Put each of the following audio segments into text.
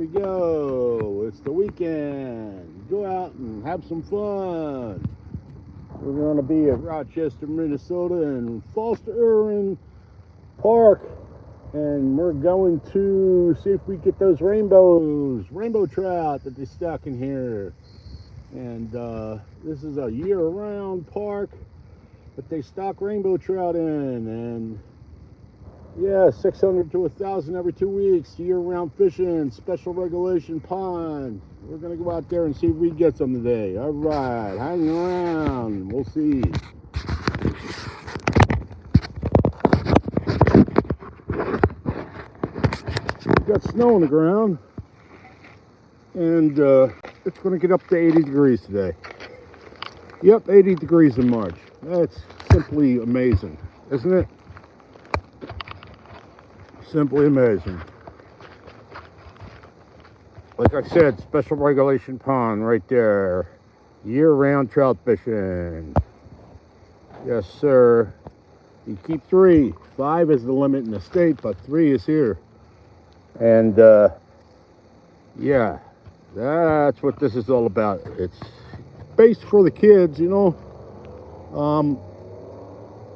We go. It's the weekend. Go out and have some fun. We're going to be at Rochester, Minnesota, and Foster Irwin Park, and we're going to see if we get those rainbow trout that they stock in here. And this is a year-round park that they stock rainbow trout in, and yeah, 600 to 1,000 every 2 weeks, year-round fishing, special regulation pond. We're going to go out there and see if we get some today. All right, hang around. We'll see. We've got snow on the ground, and it's going to get up to 80 degrees today. Yep, 80 degrees in March. That's simply amazing, isn't it? Simply amazing. Like I said, special regulation pond right there. Year-round trout fishing. Yes, sir. You keep 3. 5 is the limit in the state, but 3 is here. And yeah, that's what this is all about. It's based for the kids, you know.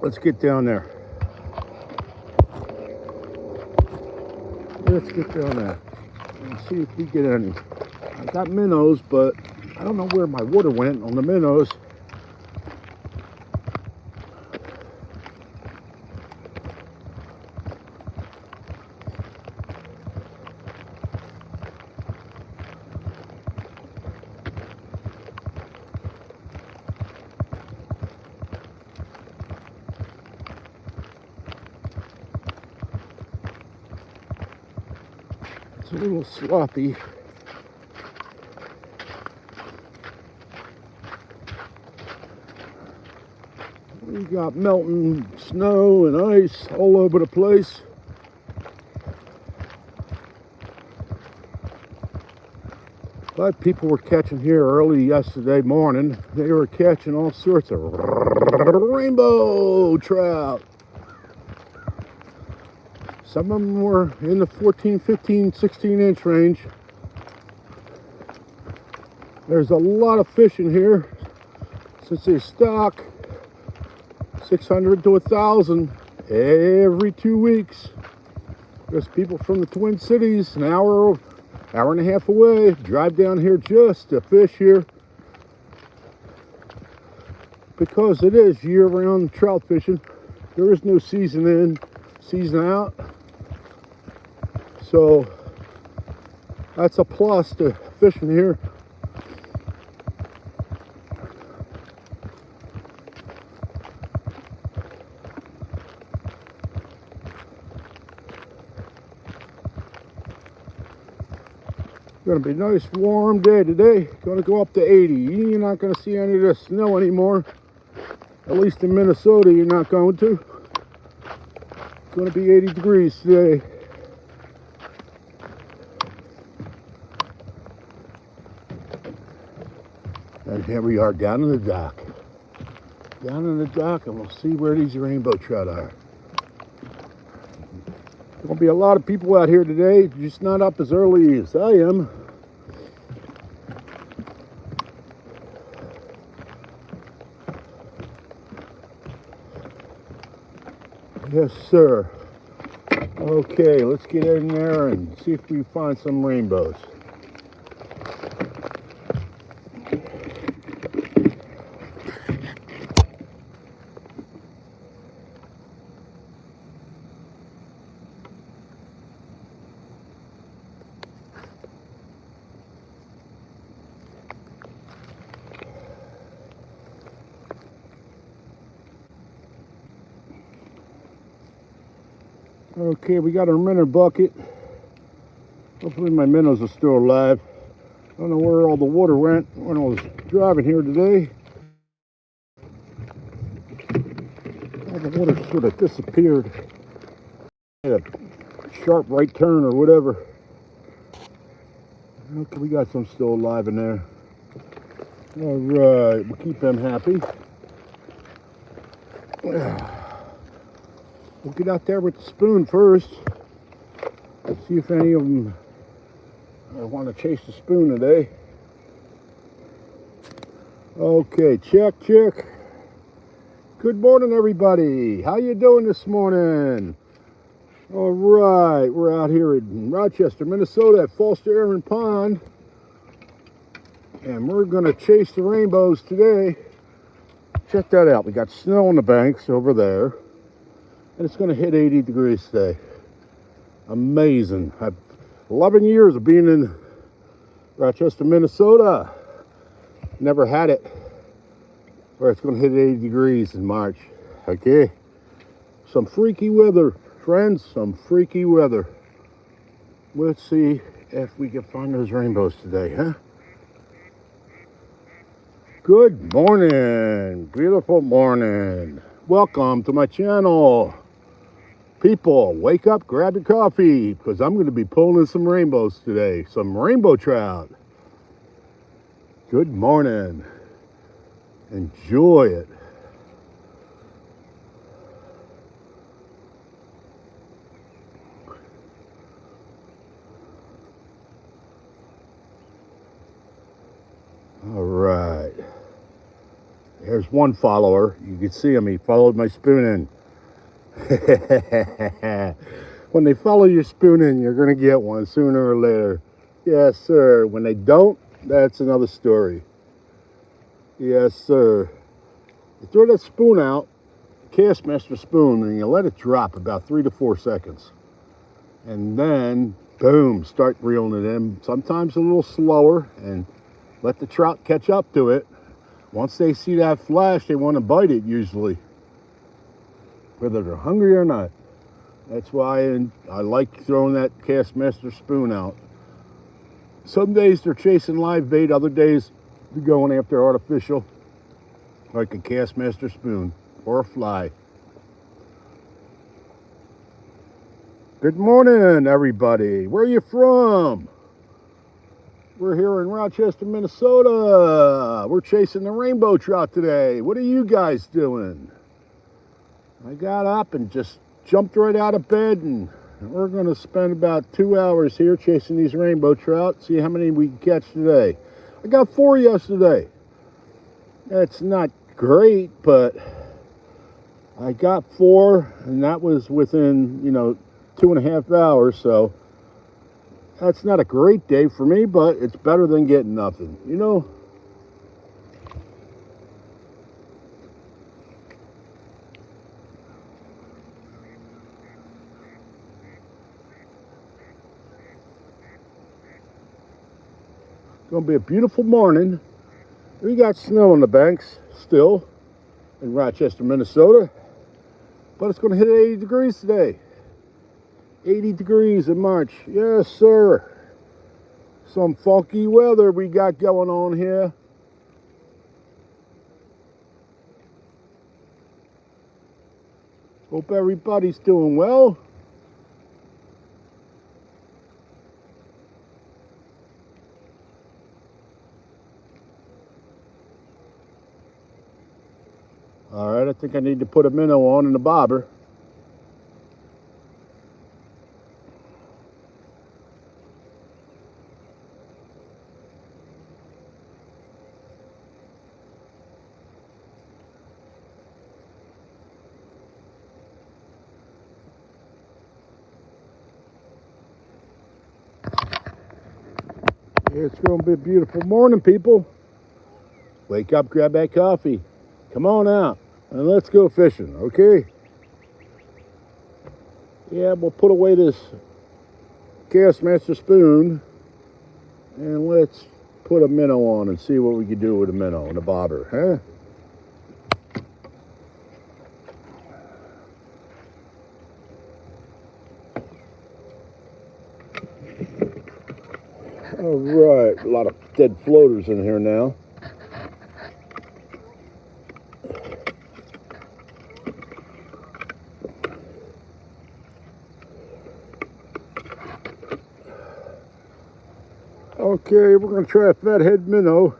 Let's get down there. Let's get down there and see if we get any. I got minnows, but I don't know where my water went on the minnows. It's a little sloppy. We got melting snow and ice all over the place. But people were catching here early yesterday morning. They were catching all sorts of rainbow trout. Some of them were in the 14, 15, 16-inch range. There's a lot of fish in here since they stock 600 to 1,000 every 2 weeks. There's people from the Twin Cities, an hour and a half away, drive down here just to fish here because it is year-round trout fishing. There is no season in, season out. So that's a plus to fishing here. Going to be a nice warm day today. Going to go up to 80. You're not going to see any of the snow anymore. At least in Minnesota, you're not going to. It's going to be 80 degrees today. And here we are down in the dock. Down in the dock, and we'll see where these rainbow trout are. There's going to be a lot of people out here today, just not up as early as I am. Yes, sir. Okay, let's get in there and see if we find some rainbows. Okay, we got a minnow bucket. Hopefully my minnows are still alive. I don't know where all the water went when I was driving here today. All the water sort of disappeared. Had a sharp right turn or whatever. Okay, we got some still alive in there. All right, we'll keep them happy. We'll get out there with the spoon first. See if any of them I want to chase the spoon today. Okay, check. Good morning, everybody. How you doing this morning? All right, we're out here in Rochester, Minnesota at Foster Aaron Pond. And we're going to chase the rainbows today. Check that out. We got snow on the banks over there. And it's going to hit 80 degrees today. Amazing. I've 11 years of being in Rochester, Minnesota. Never had it where it's going to hit 80 degrees in March. Okay. Some freaky weather, friends. Some freaky weather. Let's see if we can find those rainbows today, huh? Good morning. Beautiful morning. Welcome to my channel. People, wake up, grab your coffee, because I'm going to be pulling some rainbows today. Some rainbow trout. Good morning. Enjoy it. All right. There's one follower. You can see him. He followed my spoon in. When they follow your spoon in, you're going to get one sooner or later. Yes, sir. When they don't, that's another story. Yes, sir. You throw that spoon out, Castmaster spoon, and you let it drop about 3 to 4 seconds. And then, boom, start reeling it in. Sometimes a little slower, and let the trout catch up to it. Once they see that flash, they want to bite it usually, whether they're hungry or not. That's why I like throwing that Castmaster spoon out. Some days they're chasing live bait, other days they're going after artificial, like a Castmaster spoon or a fly. Good morning, everybody. Where are you from? We're here in Rochester, Minnesota. We're chasing the rainbow trout today. What are you guys doing? I got up and just jumped right out of bed, and we're going to spend about 2 hours here chasing these rainbow trout, see how many we can catch today. I got 4 yesterday. That's not great, but I got 4, and that was within, 2.5 hours, so that's not a great day for me, but it's better than getting nothing, It's going to be a beautiful morning. We got snow on the banks still in Rochester, Minnesota, but it's going to hit 80 degrees today. 80 degrees in March. Yes, sir. Some funky weather we got going on here. Hope everybody's doing well. All right, I think I need to put a minnow on in the bobber. It's going to be a beautiful morning, people. Wake up, grab that coffee. Come on out and let's go fishing, okay? Yeah, we'll put away this Castmaster spoon and let's put a minnow on and see what we can do with a minnow and a bobber, huh? All right, a lot of dead floaters in here now. Okay, we're going to try a fathead minnow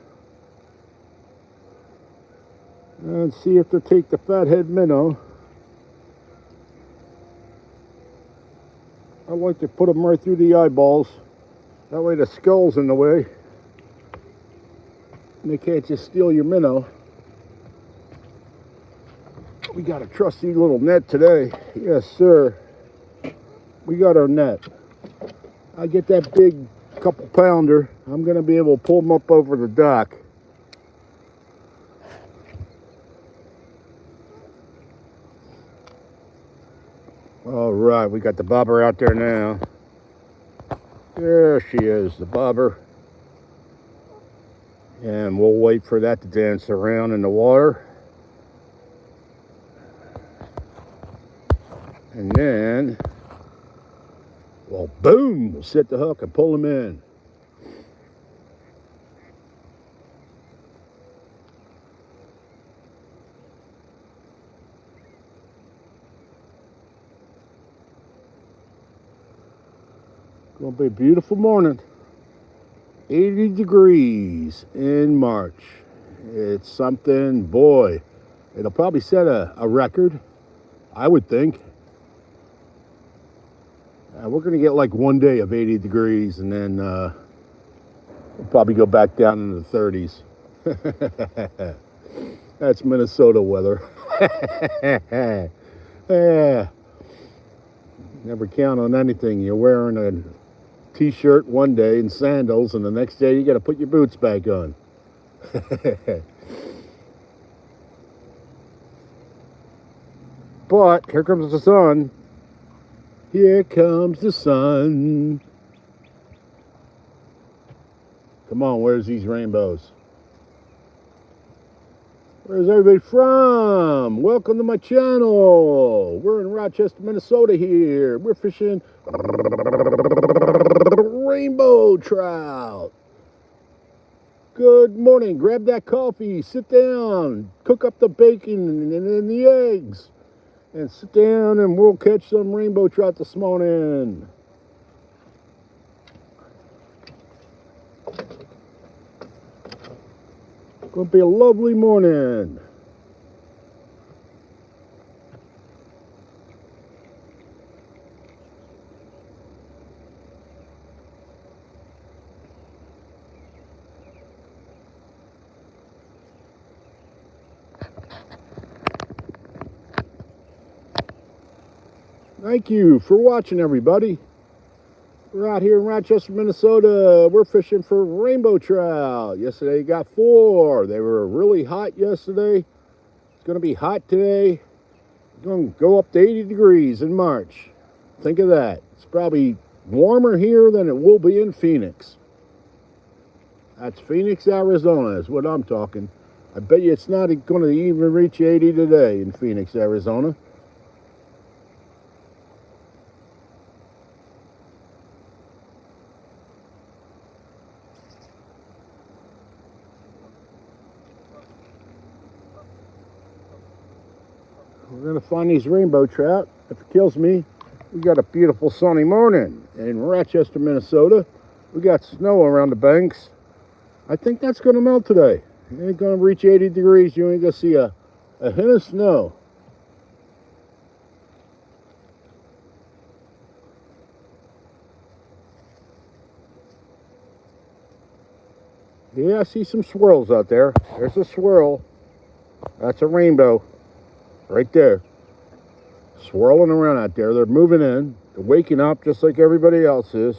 and see if they take the fathead minnow. I like to put them right through the eyeballs. That way the skull's in the way. And they can't just steal your minnow. We got a trusty little net today. Yes, sir. We got our net. I get that big couple pounder. I'm going to be able to pull them up over the dock. All right, we got the bobber out there now. There she is, the bobber. And we'll wait for that to dance around in the water. And then, well, boom, we'll set the hook and pull them in. Gonna be a beautiful morning. 80 degrees in March. It's something, boy, it'll probably set a record, I would think. We're going to get like one day of 80 degrees and then we'll probably go back down into the 30s. That's Minnesota weather. Yeah. Never count on anything. You're wearing a t-shirt one day and sandals, and the next day you got to put your boots back on. But here comes the sun. Here comes the sun. Come on, where's these rainbows? Where's everybody from? Welcome to my channel. We're in Rochester, Minnesota here. We're fishing rainbow trout. Good morning. Grab that coffee. Sit down. Cook up the bacon and then the eggs. And sit down and we'll catch some rainbow trout this morning. Gonna be a lovely morning. Thank you for watching, everybody. We're out here in Rochester, Minnesota. We're fishing for rainbow trout. Yesterday got 4. They were really hot yesterday. It's going to be hot today. It's going to go up to 80 degrees in March. Think of that. It's probably warmer here than it will be in Phoenix. That's Phoenix, Arizona is what I'm talking. I bet you it's not going to even reach 80 today in Phoenix, Arizona. We're going to find these rainbow trout. If it kills me, we got a beautiful sunny morning in Rochester, Minnesota. We got snow around the banks. I think that's going to melt today. It ain't going to reach 80 degrees. You ain't going to see a hint of snow. Yeah, I see some swirls out there. There's a swirl. That's a rainbow. Right there. Swirling around out there. They're moving in. They're waking up just like everybody else is.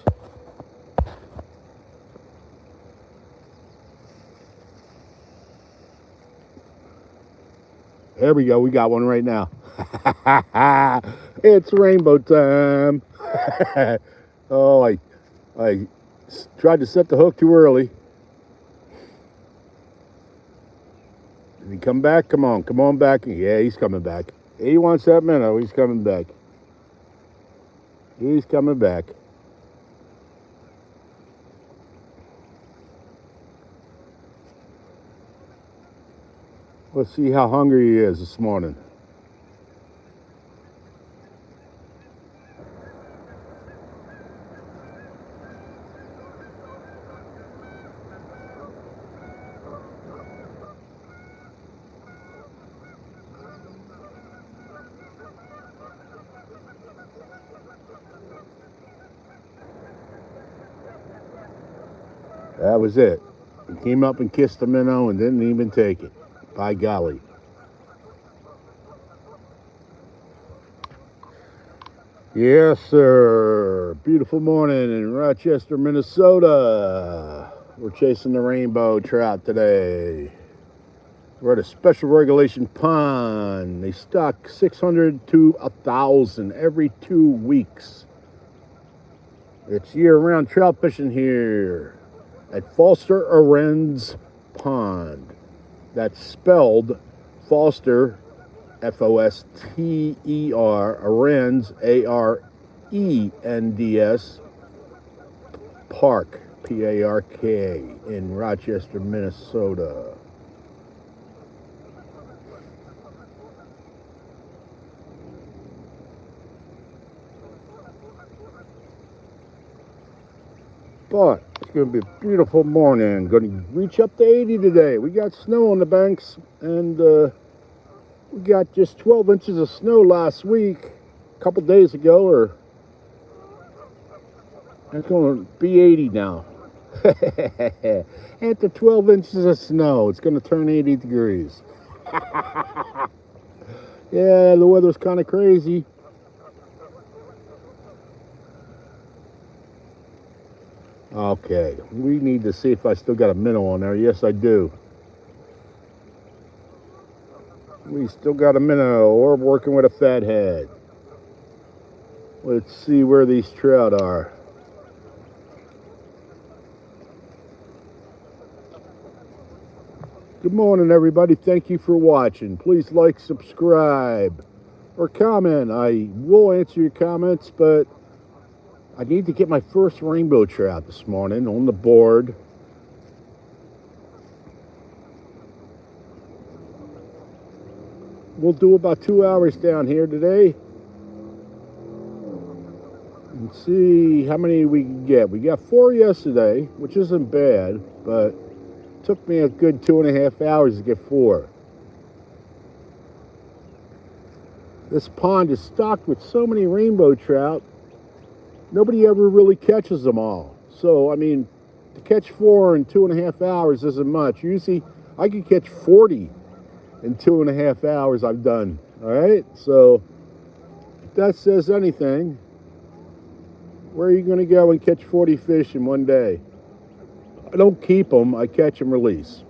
There we go. We got one right now. It's rainbow time. Oh, I tried to set the hook too early. Did he come back? Come on back. Yeah, he's coming back. He wants that minnow. He's coming back. He's coming back. Let's see how hungry he is this morning. That was it. He came up and kissed the minnow and didn't even take it. By golly. Yes, sir. Beautiful morning in Rochester, Minnesota. We're chasing the rainbow trout today. We're at a special regulation pond. They stock 600 to 1,000 every 2 weeks. It's year-round trout fishing here at Foster Arends Pond. That's spelled Foster, Foster, Arends, Arends, Park, Park, in Rochester, Minnesota. But it's going to be a beautiful morning. Going to reach up to 80 today. We got snow on the banks, and we got just 12 inches of snow last week, a couple days ago, or it's going to be 80 now. After 12 inches of snow, it's going to turn 80 degrees. Yeah, the weather's kind of crazy. Okay, we need to see if I still got a minnow on there. Yes, I do. We still got a minnow, or working with a fathead. Let's see where these trout are. Good morning, everybody. Thank you for watching. Please like, subscribe, or comment. I will answer your comments, but I need to get my first rainbow trout this morning on the board. We'll do about 2 hours down here today and see how many we can get. We got 4 yesterday, which isn't bad, but it took me a good 2.5 hours to get 4. This pond is stocked with so many rainbow trout. Nobody ever really catches them all. So, I mean, to catch 4 in 2.5 hours isn't much. Usually, I can catch 40 in 2.5 hours I've done. All right? So, if that says anything, where are you going to go and catch 40 fish in one day? I don't keep them. I catch and release.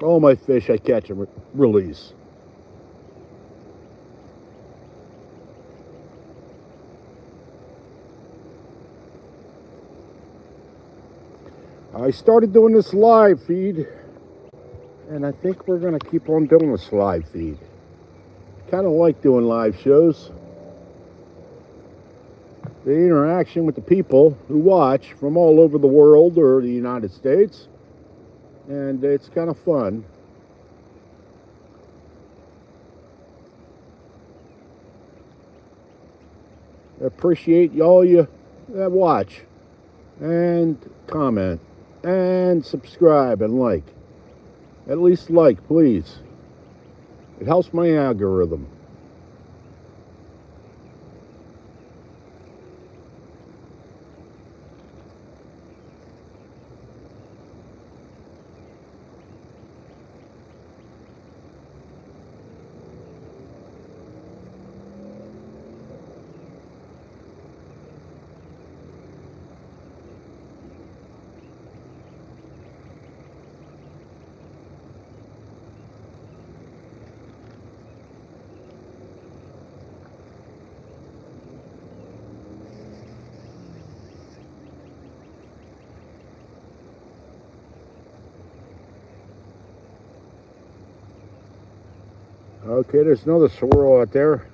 All my fish, I catch and release. I started doing this live feed, and I think we're going to keep on doing this live feed. Kind of like doing live shows. The interaction with the people who watch from all over the world or the United States, and it's kind of fun. I appreciate all you that watch and comment and subscribe and like. At least like, please. It helps my algorithm. Okay, there's another swirl out there.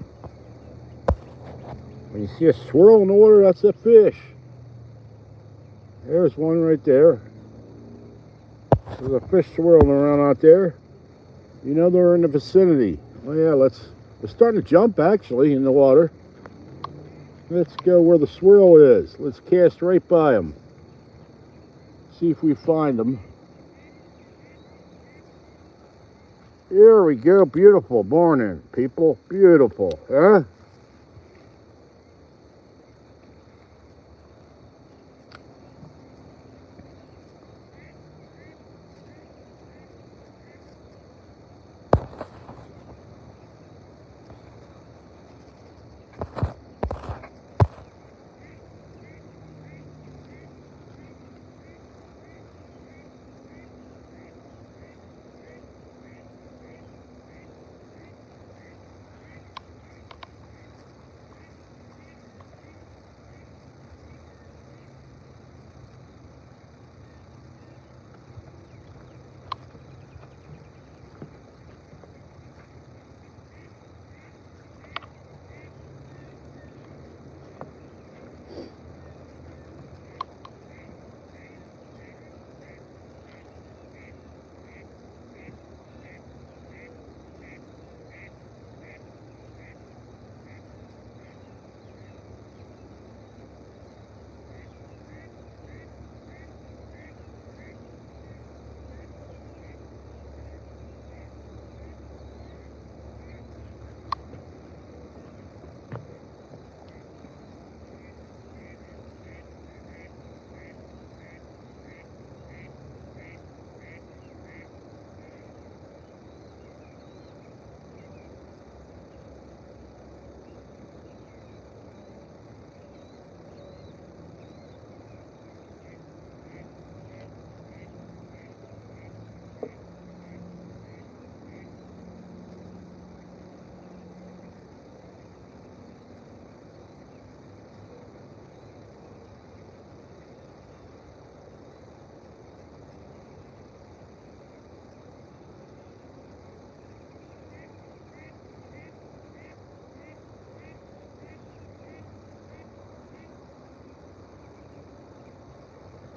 When you see a swirl in the water, that's a fish. There's one right there. There's a fish swirling around out there. You know they're in the vicinity. Oh yeah, they're starting to jump actually in the water. Let's go where the swirl is. Let's cast right by them. See if we find them. Here we go. Beautiful morning, people. Beautiful, huh?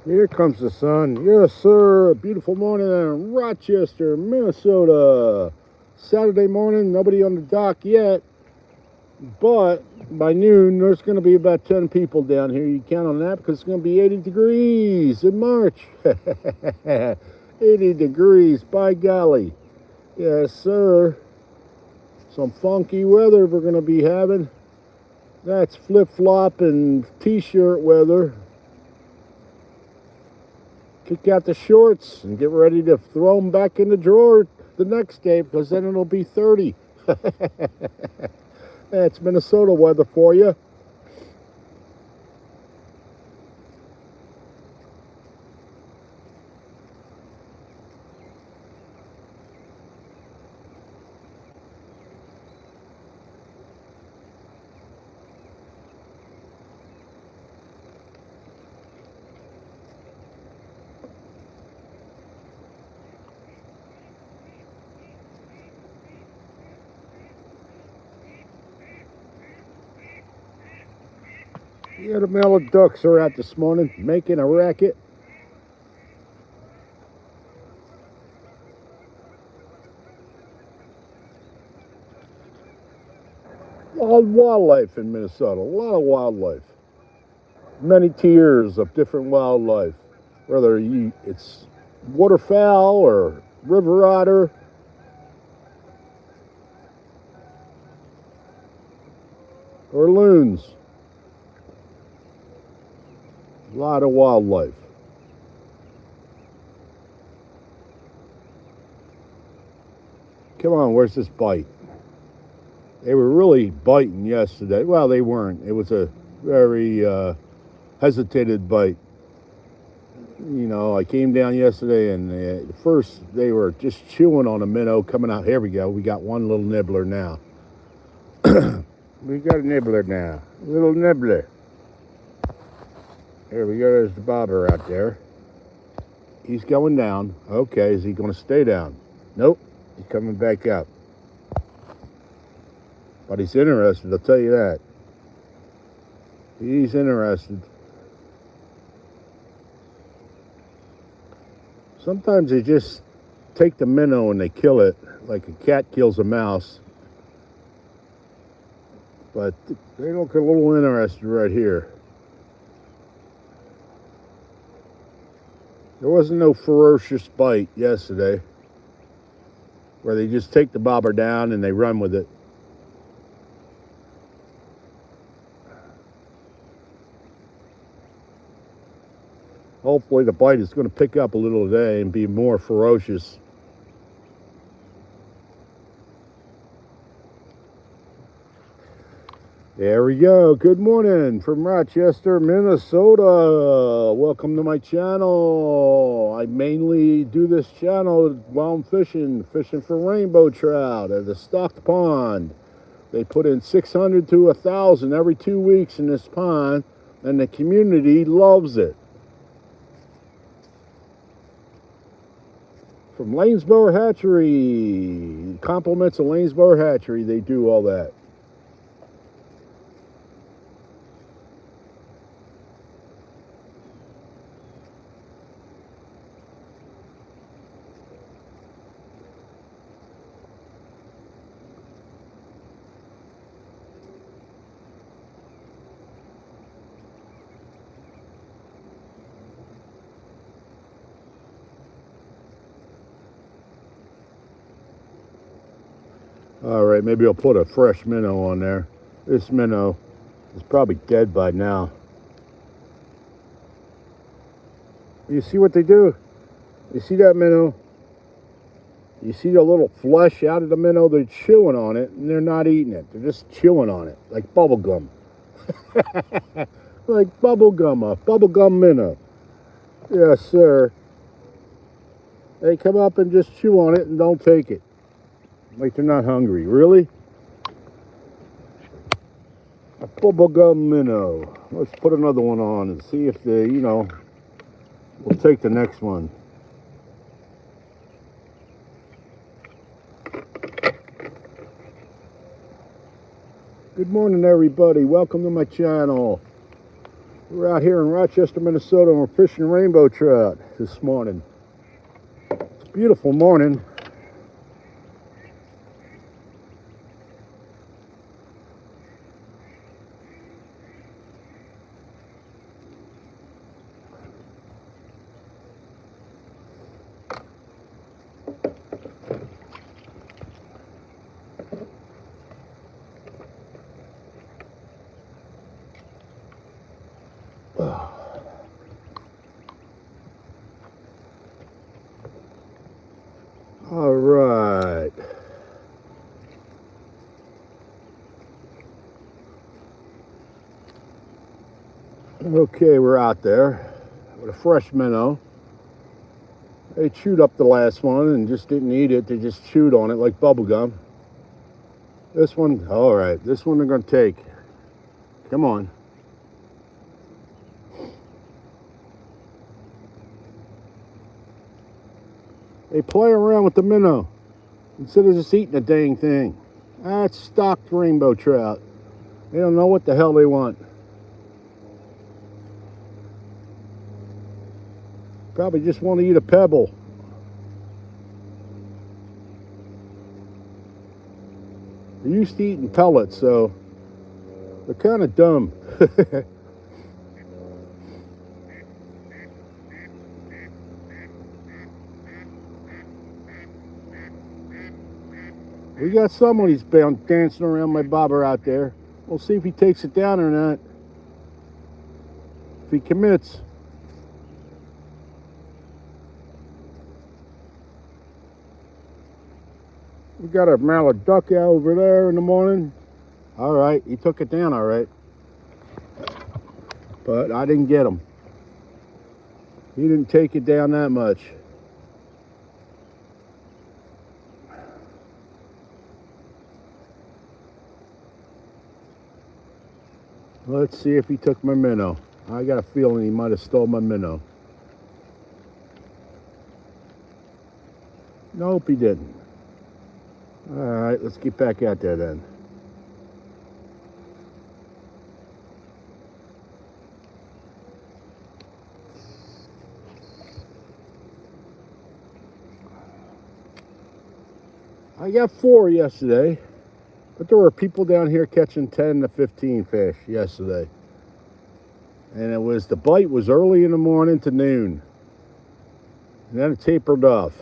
Here comes the sun. Yes, sir. Beautiful morning in Rochester, Minnesota. Saturday morning, nobody on the dock yet. But by noon, there's going to be about 10 people down here. You count on that because it's going to be 80 degrees in March. 80 degrees, by golly. Yes, sir. Some funky weather we're going to be having. That's flip-flop and t-shirt weather. Kick out the shorts and get ready to throw them back in the drawer the next day because then it'll be 30. That's Minnesota weather for you. Yeah, the male ducks are out this morning making a racket. A lot of wildlife in Minnesota, a lot of wildlife. Many tiers of different wildlife, whether it's waterfowl or river otter, or loons. A lot of wildlife. Come on, where's this bite? They were really biting yesterday. Well, they weren't. It was a very hesitated bite. You know, I came down yesterday and first they were just chewing on a minnow coming out. Here we go. We got one little nibbler now. We got a nibbler now. Little nibbler. Here we go. There's the bobber out there. He's going down. Okay, is he going to stay down? Nope. He's coming back up. But he's interested, I'll tell you that. He's interested. Sometimes they just take the minnow and they kill it, like a cat kills a mouse. But they look a little interested right here. There wasn't no ferocious bite yesterday where they just take the bobber down and they run with it. Hopefully the bite is going to pick up a little today and be more ferocious. There we go. Good morning from Rochester, Minnesota. Welcome to my channel. I mainly do this channel while I'm fishing for rainbow trout at a stocked pond. They put in 600 to 1,000 every 2 weeks in this pond, and the community loves it. From Lanesboro Hatchery, compliments of Lanesboro Hatchery, they do all that. All right, maybe I'll put a fresh minnow on there. This minnow is probably dead by now. You see what they do? You see that minnow? You see the little flesh out of the minnow? They're chewing on it, and they're not eating it. They're just chewing on it, like bubble gum. Like bubble gum, a bubble gum minnow. Yes, sir. They come up and just chew on it and don't take it. Like they're not hungry. Really? A bubblegum minnow. Let's put another one on and see if they, we'll take the next one. Good morning, everybody. Welcome to my channel. We're out here in Rochester, Minnesota, and we're fishing rainbow trout this morning. It's a beautiful morning. All right. Okay, we're out there with a fresh minnow. They chewed up the last one and just didn't eat it. They just chewed on it like bubble gum. This one, all right. This one they're going to take. Come on. They play around with the minnow instead of just eating the dang thing. That's stocked rainbow trout. They don't know what the hell they want. Probably just want to eat a pebble. They're used to eating pellets, so they're kind of dumb. We got somebody's dancing around my bobber out there. We'll see if he takes it down or not. If he commits. We got a mallard duck out over there in the morning. All right, he took it down all right. But I didn't get him. He didn't take it down that much. Let's see if he took my minnow. I got a feeling he might have stole my minnow. Nope, he didn't. All right, let's get back out there then. I got 4 yesterday. But there were people down here catching 10 to 15 fish yesterday. And the bite was early in the morning to noon. And then it tapered off.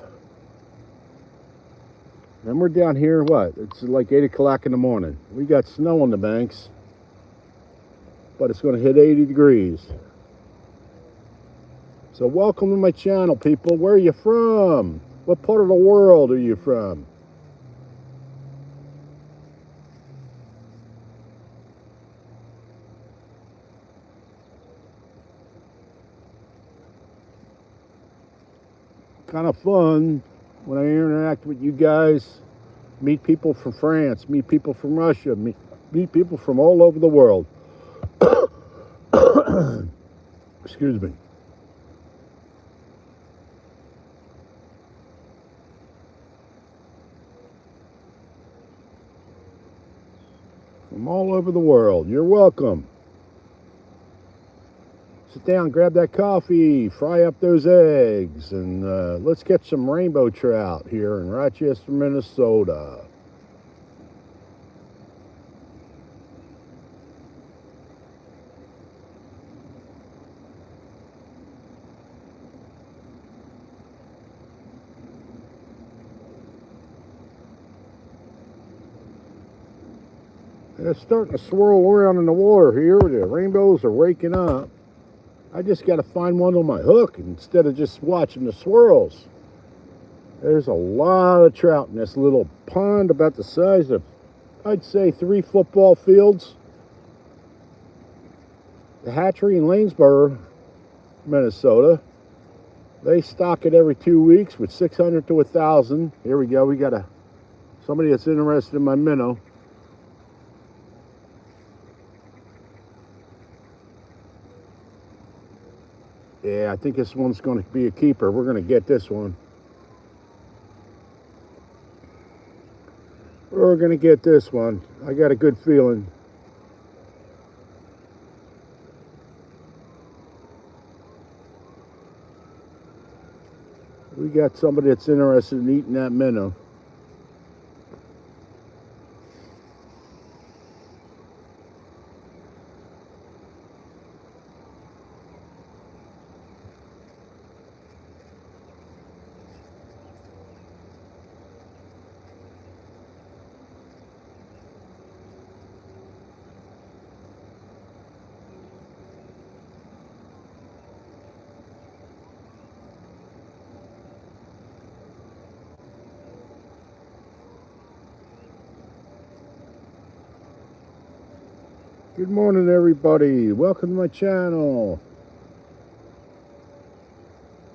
And we're down here, what? It's like 8 o'clock in the morning. We got snow on the banks. But it's going to hit 80 degrees. So welcome to my channel, people. Where are you from? What part of the world are you from? Kind of fun when I interact with you guys, meet people from France, meet people from Russia, meet people from all over the world. Excuse me. From all over the world. You're welcome. Sit down, grab that coffee, fry up those eggs, and let's catch some rainbow trout here in Rochester, Minnesota. And it's starting to swirl around in the water here. The rainbows are waking up. I just got to find one on my hook instead of just watching the swirls. There's a lot of trout in this little pond about the size of, I'd say, 3 football fields. The hatchery in Lanesboro, Minnesota, they stock it every 2 weeks with 600 to 1,000. Here we go. We got somebody that's interested in my minnow. Yeah, I think this one's going to be a keeper. We're going to get this one. We're going to get this one. I got a good feeling. We got somebody that's interested in eating that minnow. Good morning, everybody. Welcome to my channel.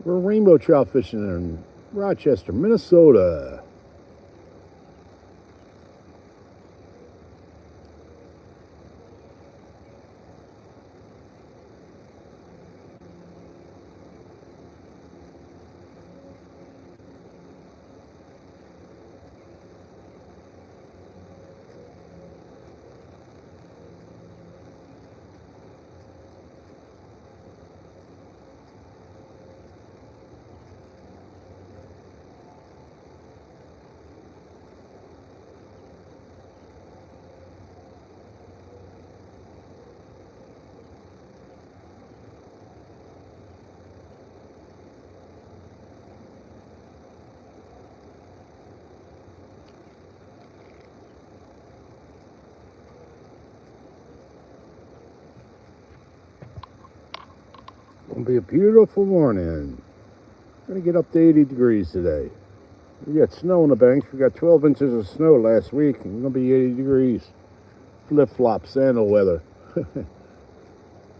We're rainbow trout fishing in Rochester, Minnesota. Gonna be a beautiful morning. Gonna get up to 80 degrees today. We got snow on the banks. We got 12 inches of snow last week. It's gonna be 80 degrees. Flip-flop sandal weather. Yeah,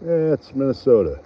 it's Minnesota.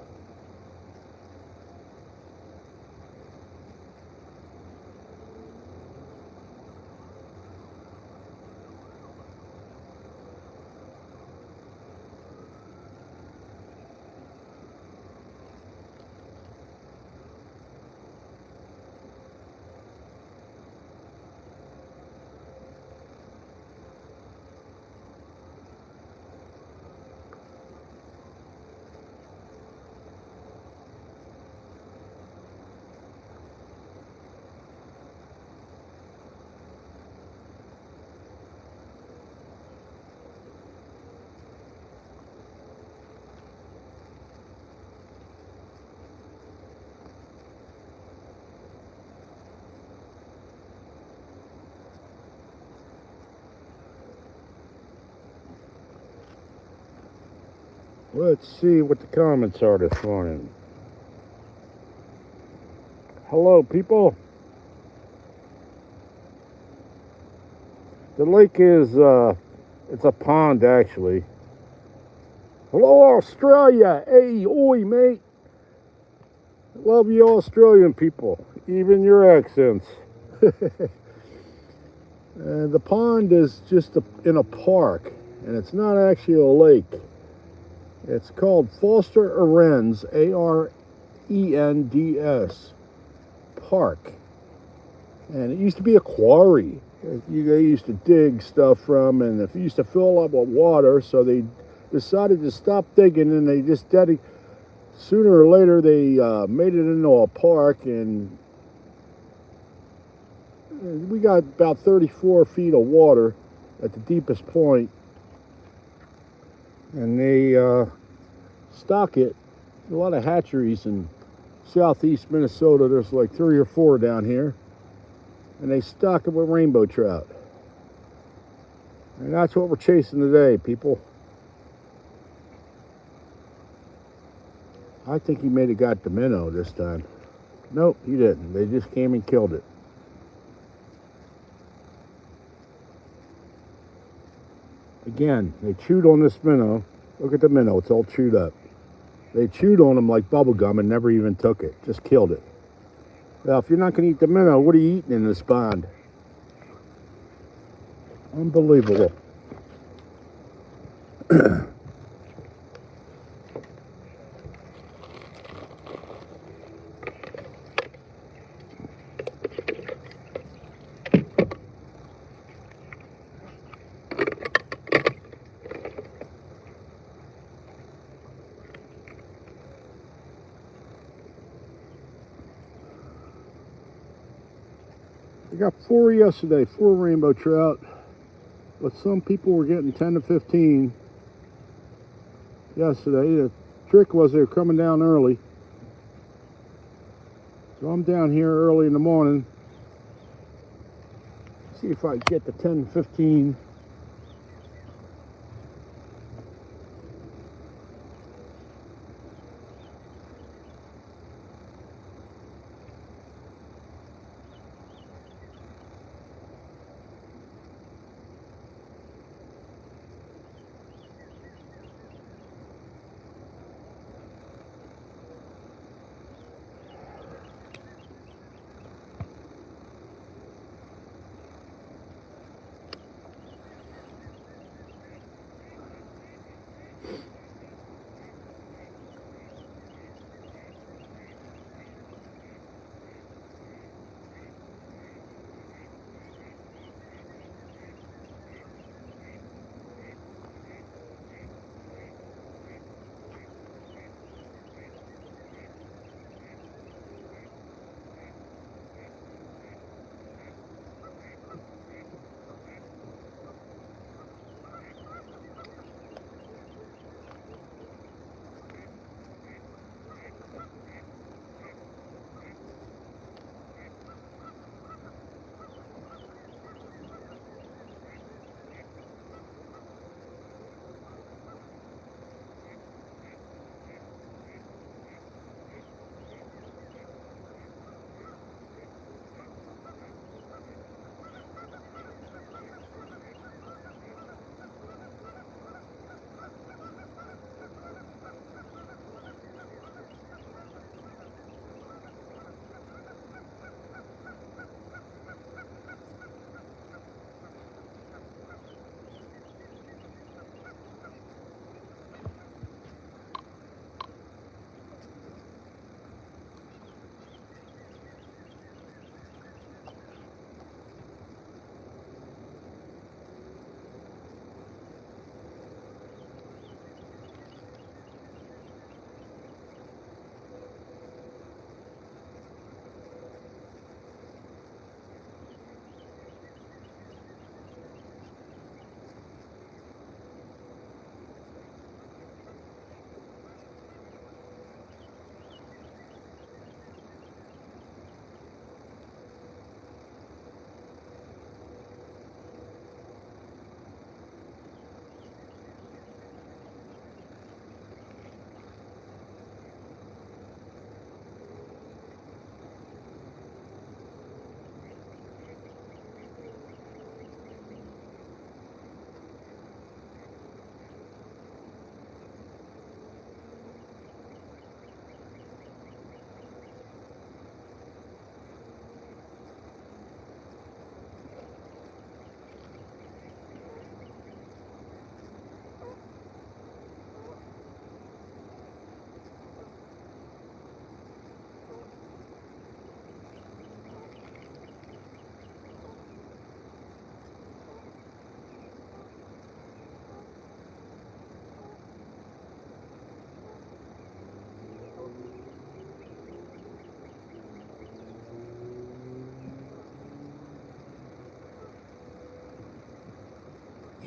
Let's see what the comments are this morning. Hello, people. The lake is, it's a pond, actually. Hello, Australia. Hey, oi, mate. Love you, Australian people. Even your accents. The pond is just in a park, and it's not actually a lake. It's called Foster Arends, Arends Park. And it used to be a quarry. They used to dig stuff from, and it used to fill up with water, so they decided to stop digging, and they just sooner or later they made it into a park, and we got about 34 feet of water at the deepest point, and they stock it. A lot of hatcheries in southeast Minnesota. There's like 3 or 4 down here, and they stock it with rainbow trout, and that's what we're chasing today, people. I think he may have got the minnow this time. Nope, he didn't. They just came and killed it. Again, they chewed on this minnow. Look at the minnow, it's all chewed up. They chewed on him like bubble gum and never even took it, just killed it. Now, if you're not going to eat the minnow, what are you eating in this pond? Unbelievable. I got 4 yesterday, 4 rainbow trout, but some people were getting 10 to 15 yesterday. The trick was they were coming down early. So I'm down here early in the morning. See if I can get the 10 to 15.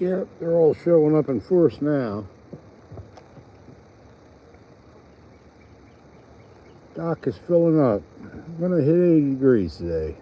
Yep, they're all showing up in force now. Dock is filling up. I'm gonna hit 80 degrees today.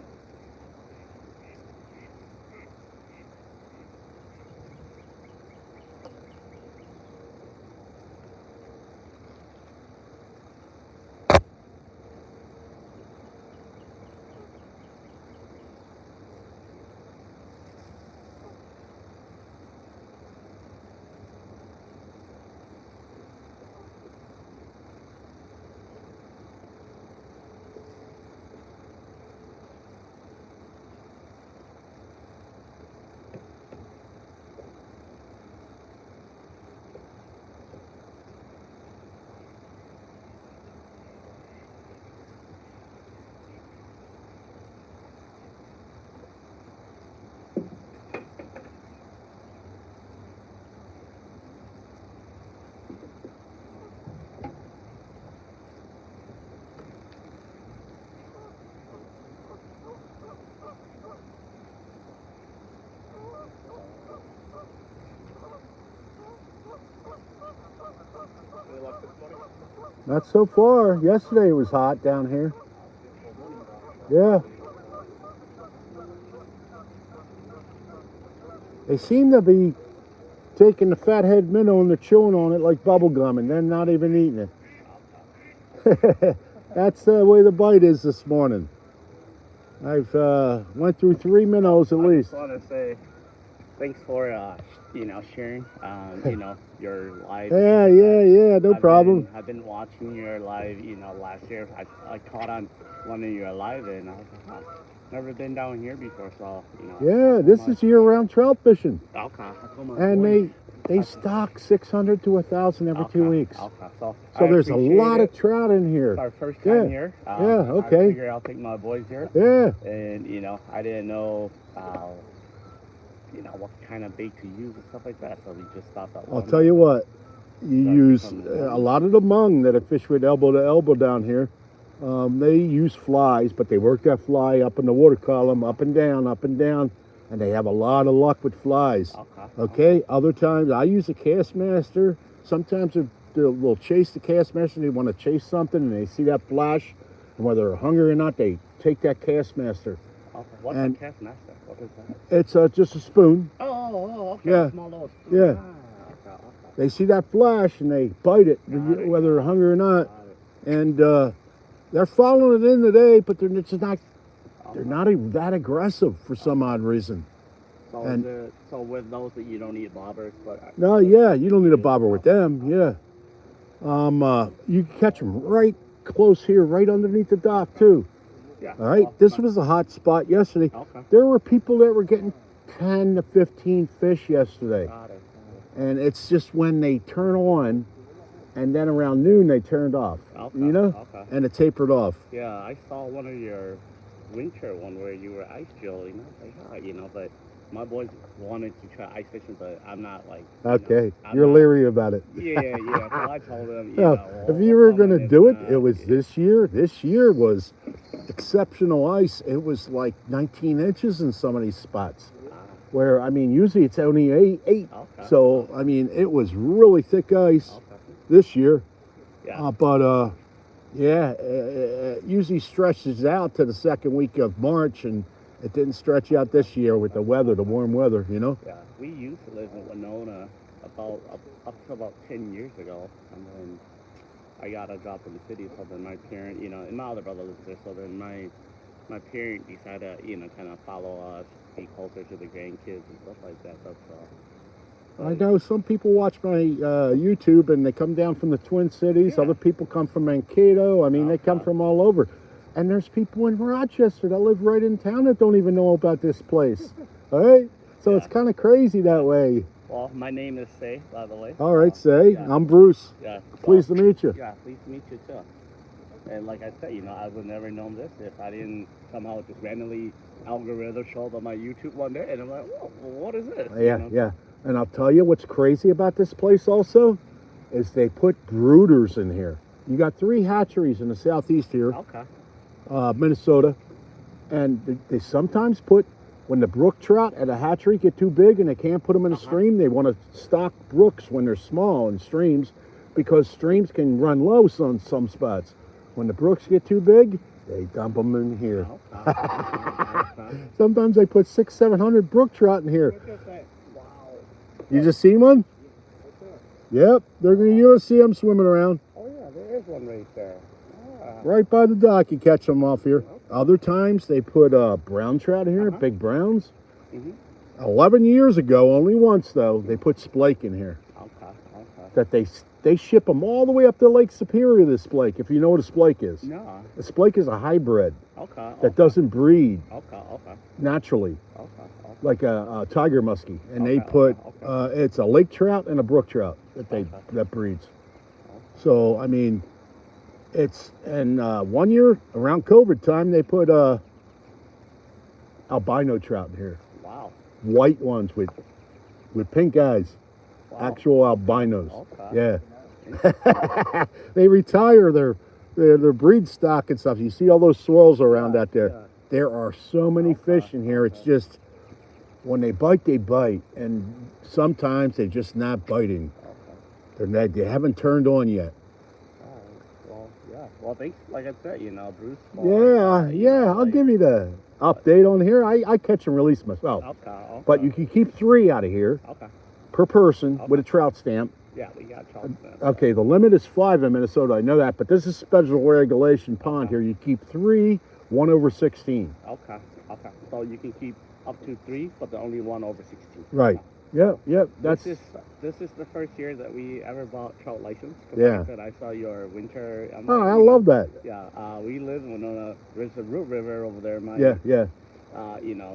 Not so far. Yesterday it was hot down here. Yeah. They seem to be taking the fathead minnow and they're chewing on it like bubble gum and then not even eating it. That's the way the bite is this morning. I've went through 3 minnows at least. I just want to say thanks for sharing your live. Yeah, no problem. I've been watching your live. Last year I caught on one of your live and I was like, oh, never been down here before, so Yeah, this is year-round trout fishing. Okay. And they stock 600 to 1,000 every 2 weeks. Okay. So there's a lot of trout in here. It's our first time here. Okay. I figure I'll take my boys here. Yeah. And I didn't know what kind of bait to use and stuff like that. So we just thought that. I'll tell you what, you use a lot of the mung that I fish with elbow to elbow down here. They use flies, but they work that fly up in the water column, up and down, and they have a lot of luck with flies. Okay. Other times I use a Castmaster. Sometimes they'll chase the Castmaster. They want to chase something, and they see that flash, and whether they're hungry or not, they take that Castmaster. Okay. What's a Castmaster? What is It's that? just a spoon. Oh, okay. Yeah. Small little spoon. Yeah. Okay. They see that flash and they bite it, whether they're hungry or not. And they're following it in today, but they're not even that aggressive for some odd reason. So with those that you don't need bobbers, but No, yeah, you don't need a bobber with them. Yeah. You can catch them right close here, right underneath the dock too. yeah. All right. This was a hot spot yesterday. Okay. There were people that were getting 10 to 15 fish yesterday. Got it. And it's just when they turn on, and then around noon they turned off. Okay. Okay. And it tapered off. Yeah, I saw one of your winter one where you were ice drilling. I was like, but my boys wanted to try ice fishing, but I'm not like. Okay, you're leery about it. Yeah. So I told them, if you were going to do it, it was this year. This year was exceptional ice. It was like 19 inches in some of these spots. Where, usually it's only 8. Okay. So, it was really thick ice this year. Yeah. It usually stretches out to the second week of March, and it didn't stretch out this year with the weather, the warm weather, Yeah, we used to live in Winona up to about 10 years ago, and then I got a job in the city, so then my parent, and my other brother lives there, so then my parent decided to, kind of follow us, be closer to the grandkids and stuff like that. I know some people watch my YouTube and they come down from the Twin Cities. Yeah. Other people come from Mankato. They come from all over. And there's people in Rochester that live right in town that don't even know about this place. All right? So it's kind of crazy that way. Well, my name is Say, by the way. All right, Say. Yeah. I'm Bruce. Yeah. Pleased to meet you. Yeah, pleased to meet you too. And like I said, I would never known this if I didn't somehow just randomly algorithm show up on my YouTube one day, and I'm like, whoa, what is this? Yeah. And I'll tell you what's crazy about this place also is they put brooders in here. You got 3 hatcheries in the southeast here, Minnesota, and they sometimes put, when the brook trout at a hatchery get too big and they can't put them in a stream, they want to stock brooks when they're small in streams, because streams can run low on some spots. When the brooks get too big, they dump them in here. Sometimes they put 600-700 brook trout in here. Wow. You just seen one? Yep, you'll see them swimming around. Oh yeah, there is one right there. Right by the dock, you catch them off here. Other times they put brown trout here, big browns. 11 years ago, only once though, they put splake in here. That they ship them all the way up to Lake Superior, this splake, if you know what a splake is. No. A splake is a hybrid that doesn't breed naturally, like a tiger muskie. And they put, it's a lake trout and a brook trout that breeds. So, it's, and 1 year around COVID time, they put albino trout in here. Wow. White ones with pink eyes. Wow. Actual albinos. Yeah. They retire their breed stock and stuff. You see all those swirls around out there. Yeah. There are so many fish in here. It's just, when they bite, and sometimes they're just not biting. They haven't turned on yet. Well, thanks. Like I said, Bruce. Yeah. I'll give you the update on here. I catch and release myself, Okay. but you can keep 3 out of here Okay. per person Okay. with a trout stamp. Yeah, we got trout. Okay, the limit is 5 in Minnesota. I know that, but this is special regulation pond Okay. here. You keep 3, 1/16. Okay. So you can keep up to 3, but the only 1/16. Right. Yep. That's This is the first year that we ever bought trout license. 'Cause Yeah. Like I said, I saw your winter. I love that. Yeah. We live in there's a root river over there. Yeah.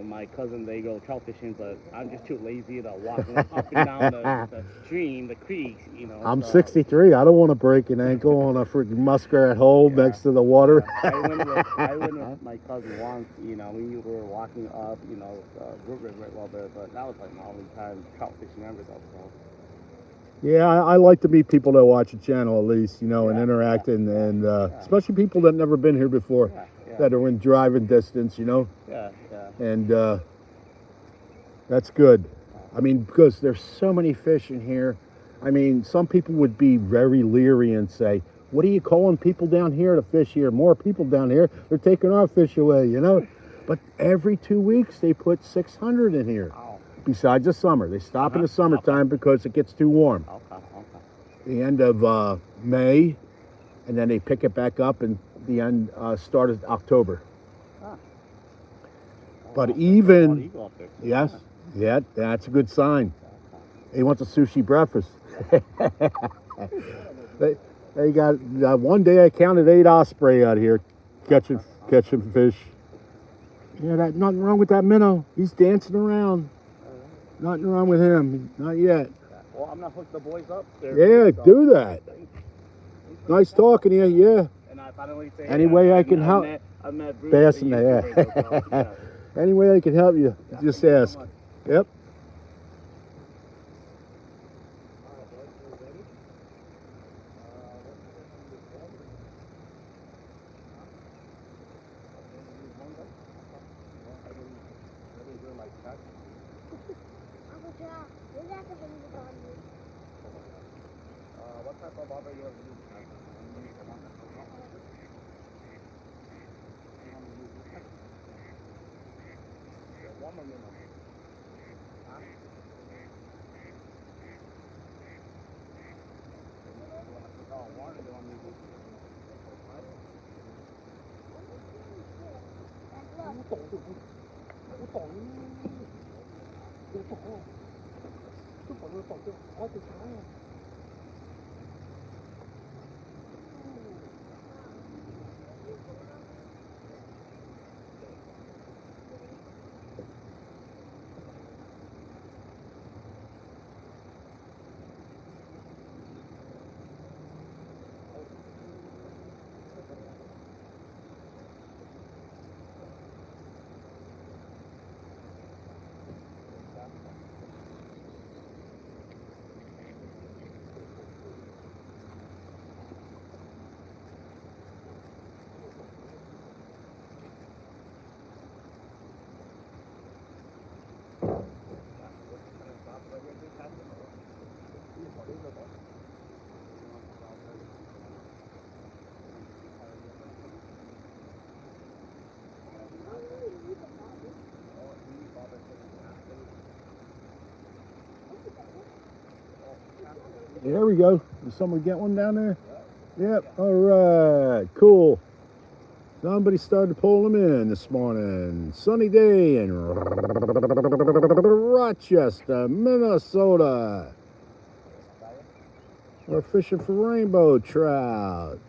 My cousin, they go trout fishing, but I'm just too lazy to walk up and down the stream, the creeks. I'm so, 63. I don't want to break an ankle on a freaking muskrat hole next to the water. I went with my cousin once. We were walking up, root river a little bit, but that was like my only time trout fishing ever though. So. Yeah, I like to meet people that watch the channel at least, and interact, and especially people that never been here before, that are in driving distance, Yeah. And that's good. I mean, because there's so many fish in here. I mean, some people would be very leery and say, what are you calling people down here to fish here? More people down here, they're taking our fish away, But every 2 weeks they put 600 in here. Wow. Besides the summer. They stop in the summertime because it gets too warm. Okay. The end of May, and then they pick it back up, and the end start of October. But even, yes, that's a good sign. He wants a sushi breakfast. they got, one day I counted 8 osprey out here catching fish. Yeah, nothing wrong with that minnow. He's dancing around. Nothing wrong with him. Not yet. Well, I'm going to hook the boys up. Yeah, do that. Nice talking to you, yeah. And I finally say, Any way I can help. I met Bruce. Bass in the air. Any way I can help you, just ask. Yep. What type of bobber you have used? One more minute. There we go. Did someone get one down there? Yep. All right. Cool. Somebody started to pull them in this morning. Sunny day in Rochester, Minnesota. We're fishing for rainbow trout.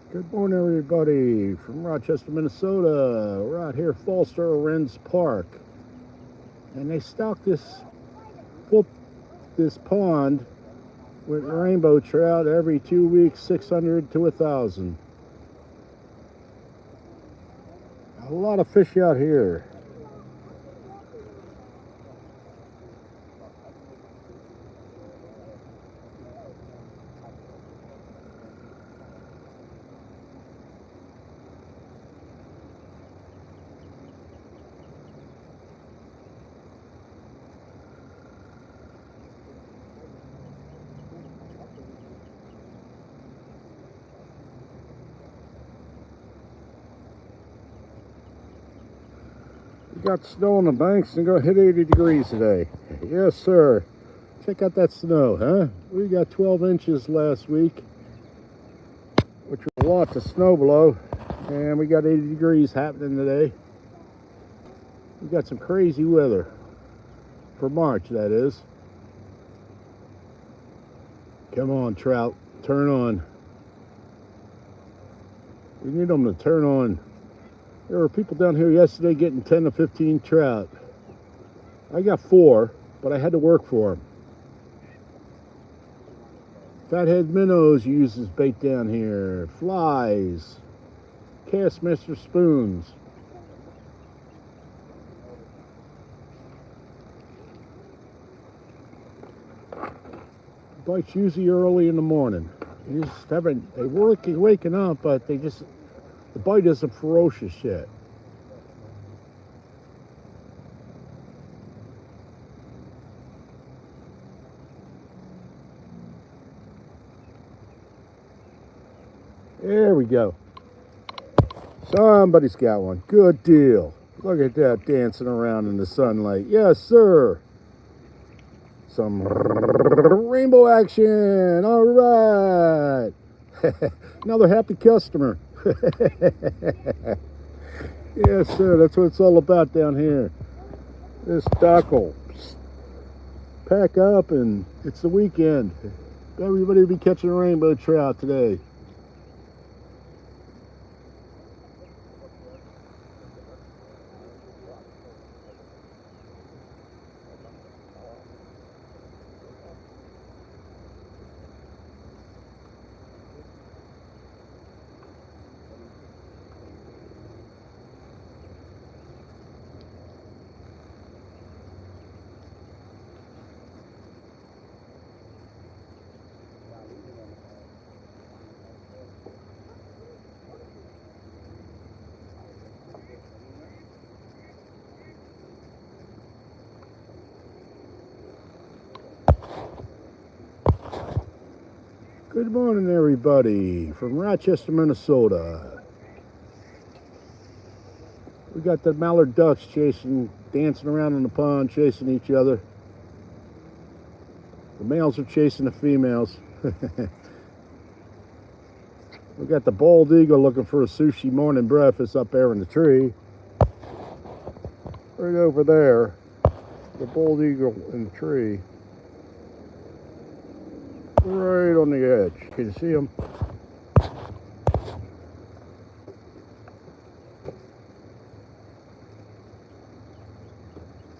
Good morning, everybody, from Rochester, Minnesota. We're out here at Falster Park, and they stock this pond with rainbow trout every 2 weeks, 600 to 1,000. A lot of fish out here. We got snow on the banks and gonna hit 80 degrees today. Yes, sir. Check out that snow, huh? We got 12 inches last week, which was a lot of snow below, and we got 80 degrees happening today. We got some crazy weather for March, that is. Come on, Trout, turn on. We need them to turn on. There were people down here yesterday getting 10 to 15 trout. I got 4, but I had to work for them. Fathead minnows uses bait down here. Flies. Castmaster spoons. Bites usually early in the morning. You just haven't, they're waking up, but the bite isn't ferocious yet. There we go. Somebody's got one. Good deal. Look at that dancing around in the sunlight. Yes, sir. Some rainbow action. All right. Another happy customer. Yes, sir. That's what it's all about down here. This dock will pack up, and it's the weekend. Everybody will be catching a rainbow trout today. Good morning, everybody, from Rochester, Minnesota. We got the mallard ducks dancing around in the pond, chasing each other. The males are chasing the females. We got the bald eagle looking for a sushi morning breakfast up there in the tree. Right over there, the bald eagle in the tree. Right on the edge. Can you see him?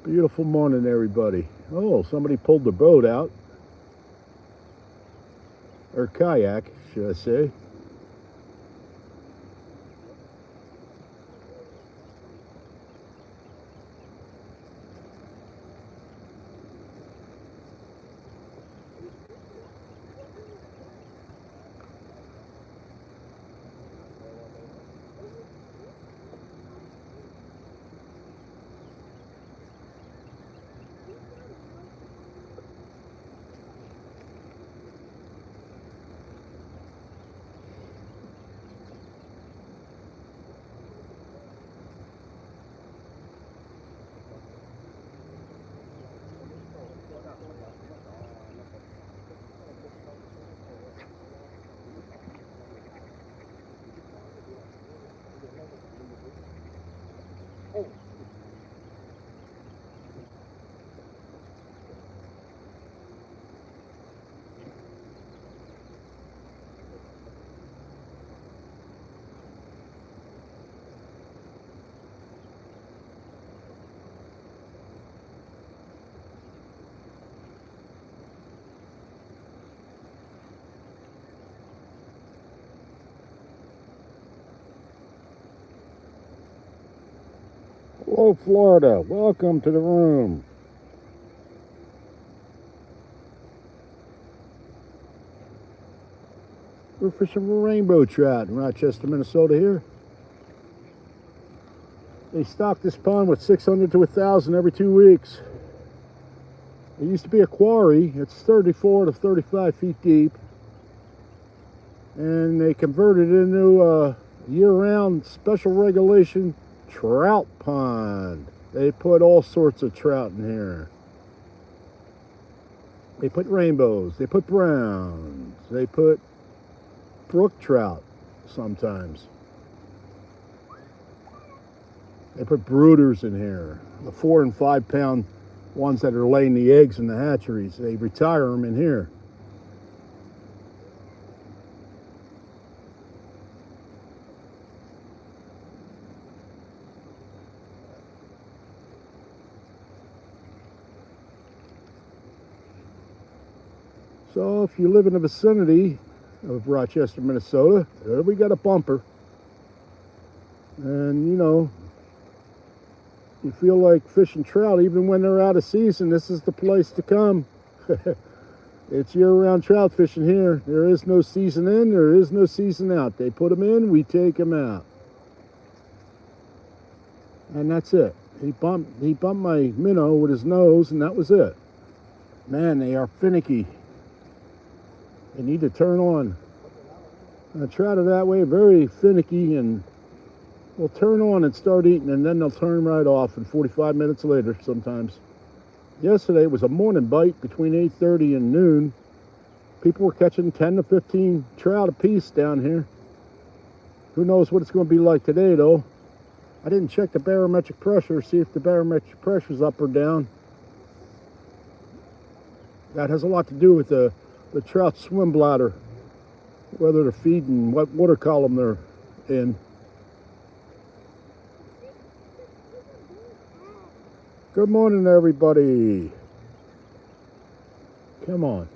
Beautiful morning, everybody. Oh, somebody pulled the boat out. Or kayak, should I say. Hello, Florida. Welcome to the room. We're fishing for rainbow trout in Rochester, Minnesota here. They stock this pond with 600 to 1,000 every 2 weeks. It used to be a quarry. It's 34 to 35 feet deep. And they converted it into a year-round special regulation trout pond. They put all sorts of trout in here. They put rainbows, they put browns, they put brook trout sometimes. They put brooders in here, the 4 and 5 pound ones that are laying the eggs in the hatcheries. They retire them in here. So if you live in the vicinity of Rochester, Minnesota, we got a bumper. And you know, you feel like fishing trout even when they're out of season, this is the place to come. It's year-round trout fishing here. There is no season in, there is no season out. They put them in, we take them out. And that's it. He bumped my minnow with his nose, and that was it. Man, they are finicky. They need to turn on. Trout are that way, very finicky, and they'll turn on and start eating, and then they'll turn right off, and 45 minutes later sometimes. Yesterday was a morning bite between 8:30 and noon. People were catching 10 to 15 trout apiece down here. Who knows what it's going to be like today, though. I didn't check the barometric pressure, see if the barometric pressure's up or down. That has a lot to do with the trout swim bladder, whether they're feeding, what water column they're in. Good morning, everybody. Come on.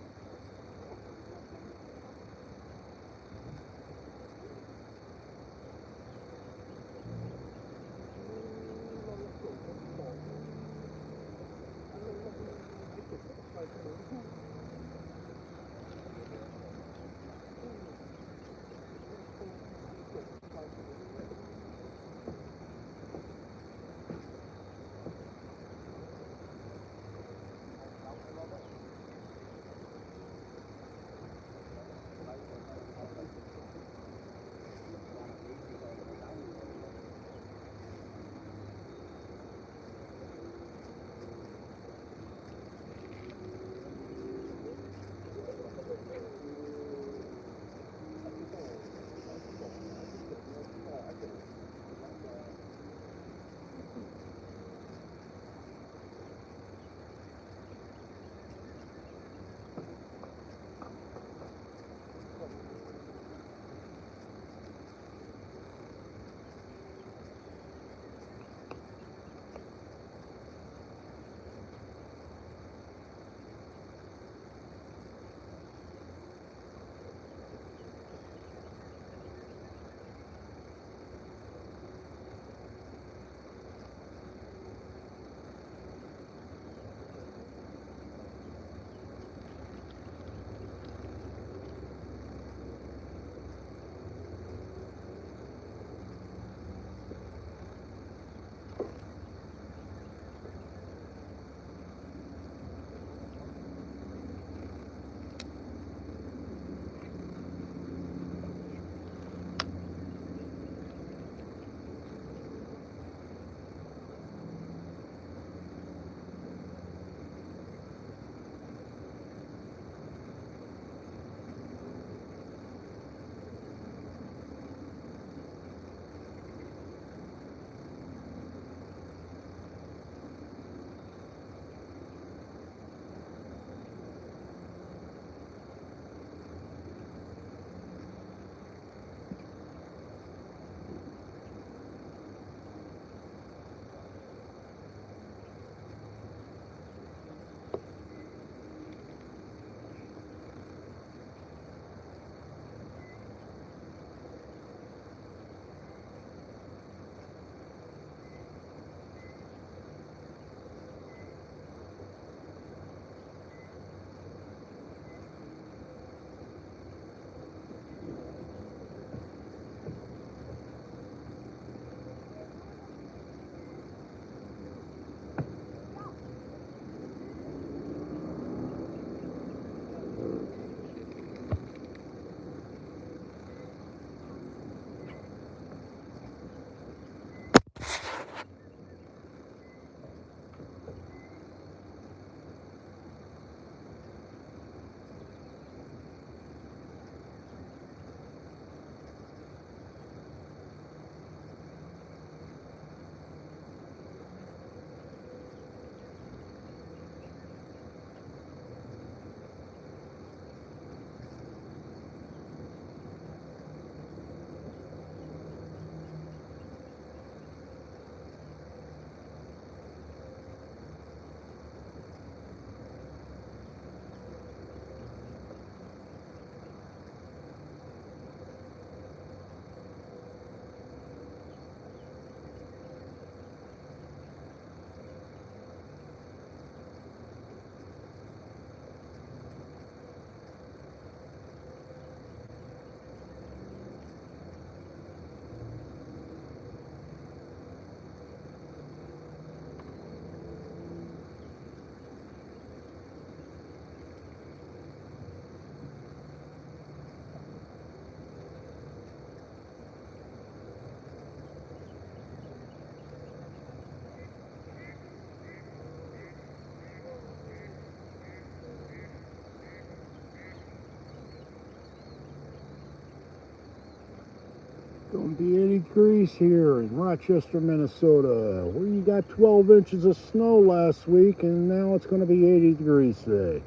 Gonna be 80 degrees here in Rochester, Minnesota, where you got 12 inches of snow last week, and now it's gonna be 80 degrees today.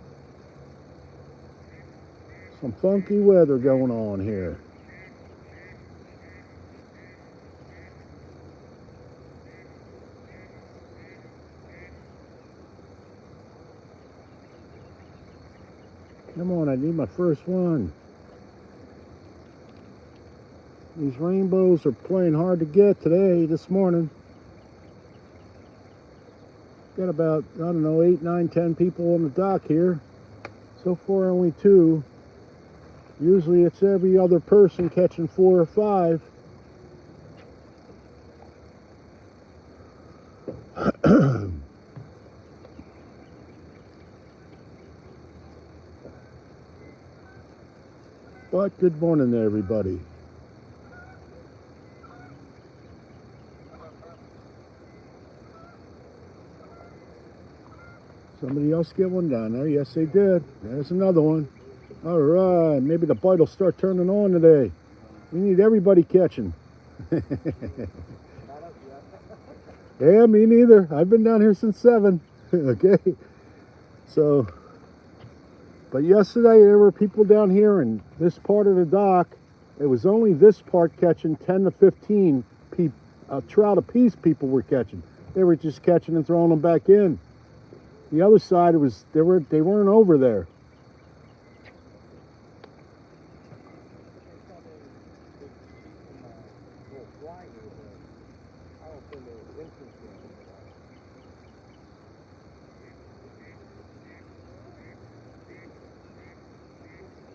Some funky weather going on here. Come on, I need my first one. These rainbows are playing hard to get today, this morning. Got about, I don't know, 8, 9, 10 people on the dock here. So far only 2. Usually it's every other person catching 4 or 5. But good morning to everybody. Somebody else get one down there. Yes, they did. There's another one. All right, maybe the bite will start turning on today. We need everybody catching. Yeah, me neither. I've been down here since 7. Okay. So, but yesterday there were people down here in this part of the dock. It was only this part catching 10 to 15 trout apiece people were catching. They were just catching and throwing them back in. The other side, they weren't over there.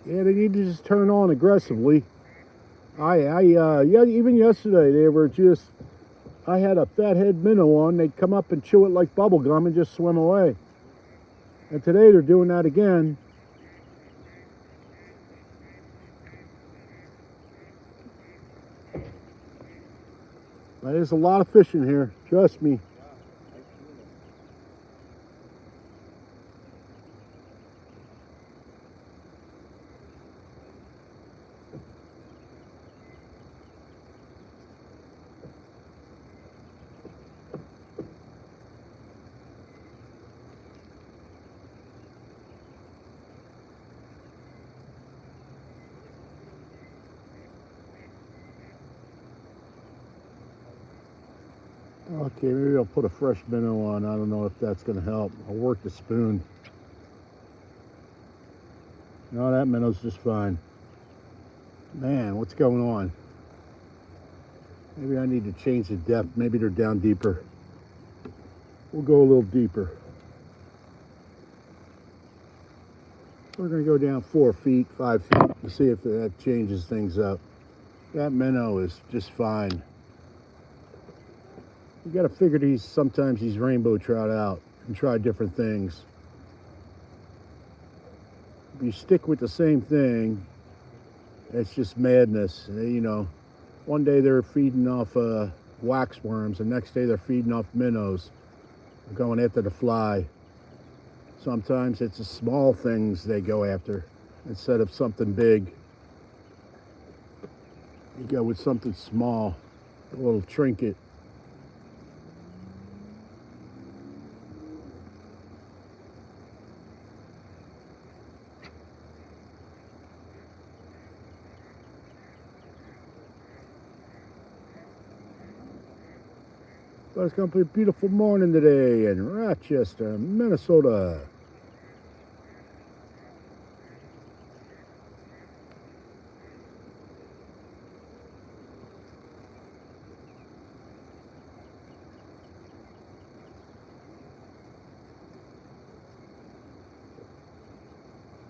Yeah, they need to just turn on aggressively. Yeah, even yesterday they were just. I had a fathead minnow on. They'd come up and chew it like bubble gum and just swim away. And today they're doing that again. But there's a lot of fish in here. Trust me. Okay, maybe I'll put a fresh minnow on. I don't know if that's going to help. I'll work the spoon. No, that minnow's just fine. Man, what's going on? Maybe I need to change the depth. Maybe they're down deeper. We'll go a little deeper. We're going to go down 4 feet, 5 feet to see if that changes things up. That minnow is just fine. You got to figure sometimes these rainbow trout out and try different things. If you stick with the same thing, it's just madness. You know, one day they're feeding off wax worms, the next day they're feeding off minnows. They're going after the fly. Sometimes it's the small things they go after instead of something big. You go with something small, a little trinket. So it's going to be a beautiful morning today in Rochester, Minnesota.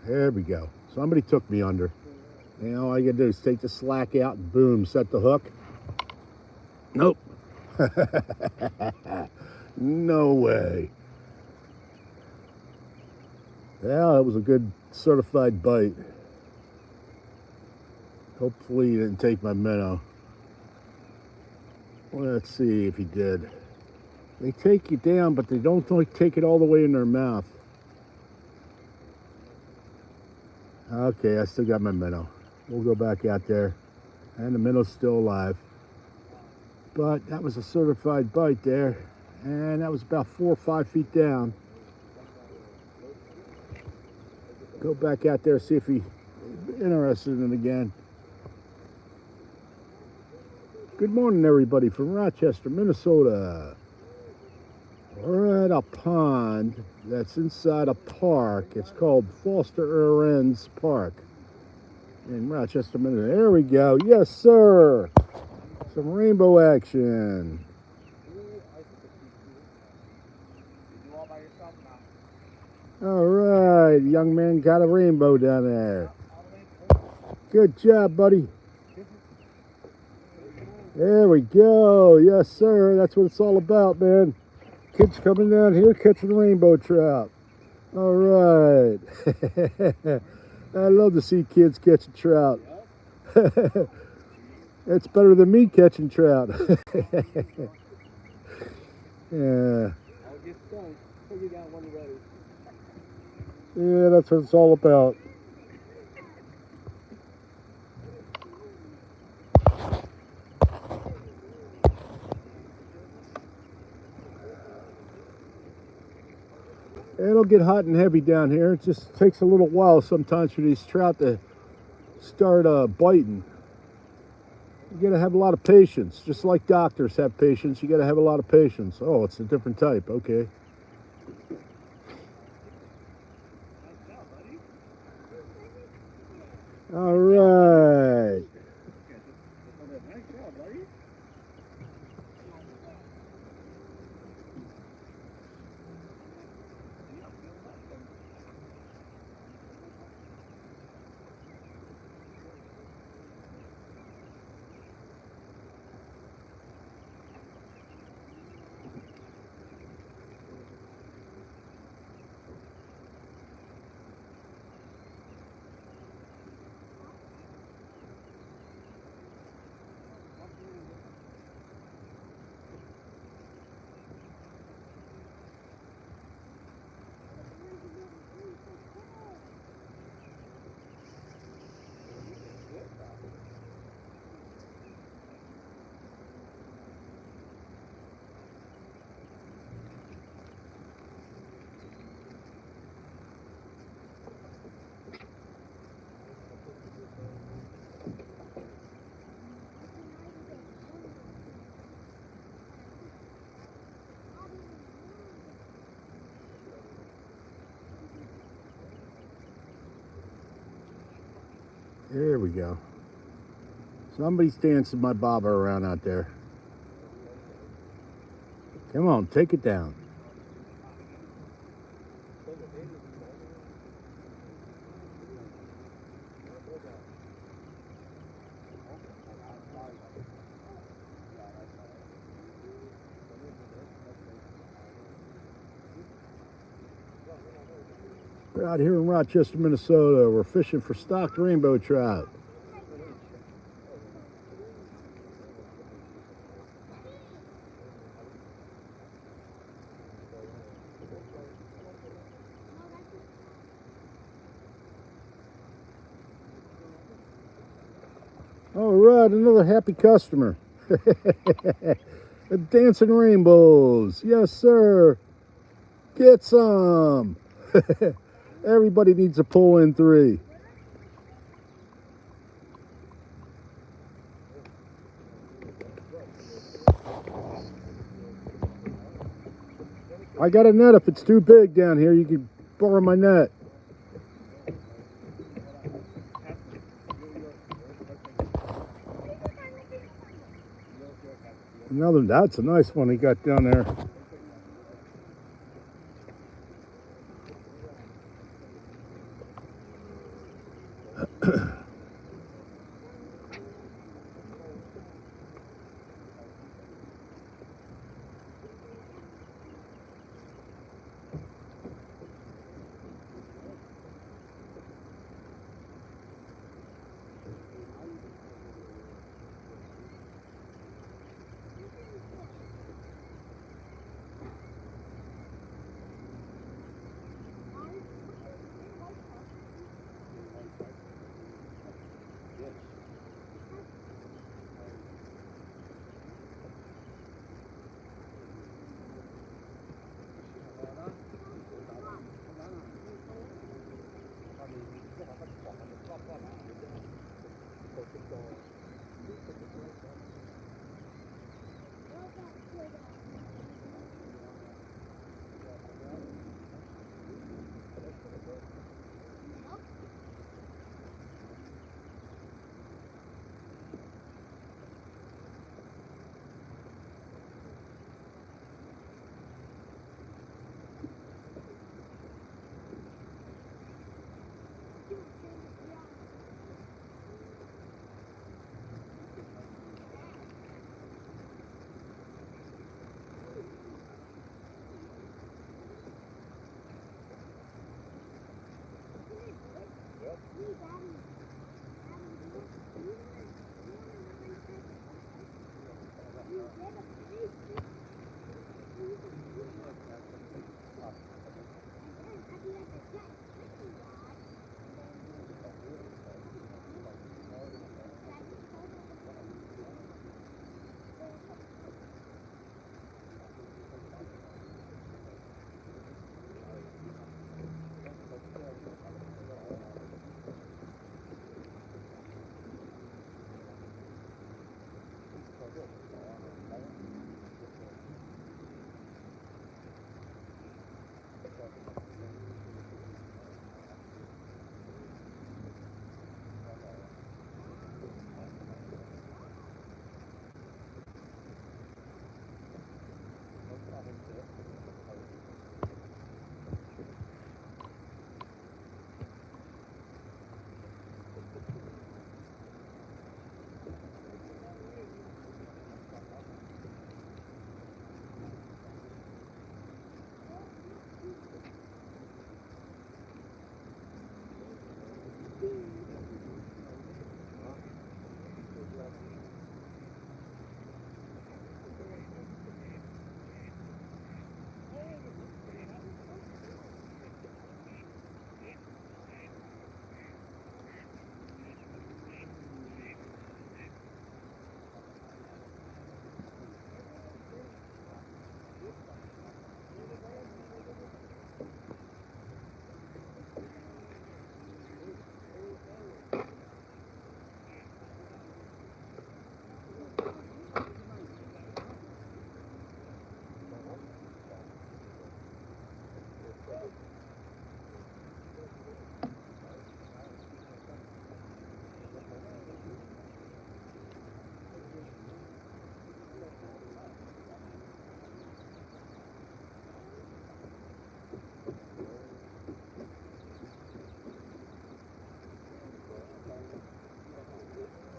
There we go. Somebody took me under. You know, all you gotta do is take the slack out and boom, set the hook. Nope. No way. Yeah, that was a good certified bite. Hopefully he didn't take my minnow. Let's see if he did. They take you down, but they don't take it all the way in their mouth. Okay, I still got my minnow. We'll go back out there. And the minnow's still alive. But that was a certified bite there. And that was about 4 or 5 feet down. Go back out there, see if he's interested in it again. Good morning, everybody, from Rochester, Minnesota. We're at a pond that's inside a park. It's called Foster Arends Park in Rochester, Minnesota. There we go. Yes, sir. Some rainbow action. All right, young man got a rainbow down there. Good job, buddy. There we go. Yes, sir. That's what it's all about, man. Kids coming down here catching rainbow trout. All right. I love to see kids catching trout. It's better than me catching trout. Yeah. Yeah, that's what it's all about. It'll get hot and heavy down here. It just takes a little while sometimes for these trout to start biting. You gotta have a lot of patience. Just like doctors have patience, you gotta have a lot of patience. Oh, it's a different type. Okay. All right. There we go. Somebody's dancing my bobber around out there. Come on, take it down. We're out here in Rochester, Minnesota. We're fishing for stocked rainbow trout. All right, another happy customer. Dancing rainbows. Yes, sir. Get some. Everybody needs a pull in 3. I got a net. If it's too big down here, you can borrow my net. That's a nice one he got down there.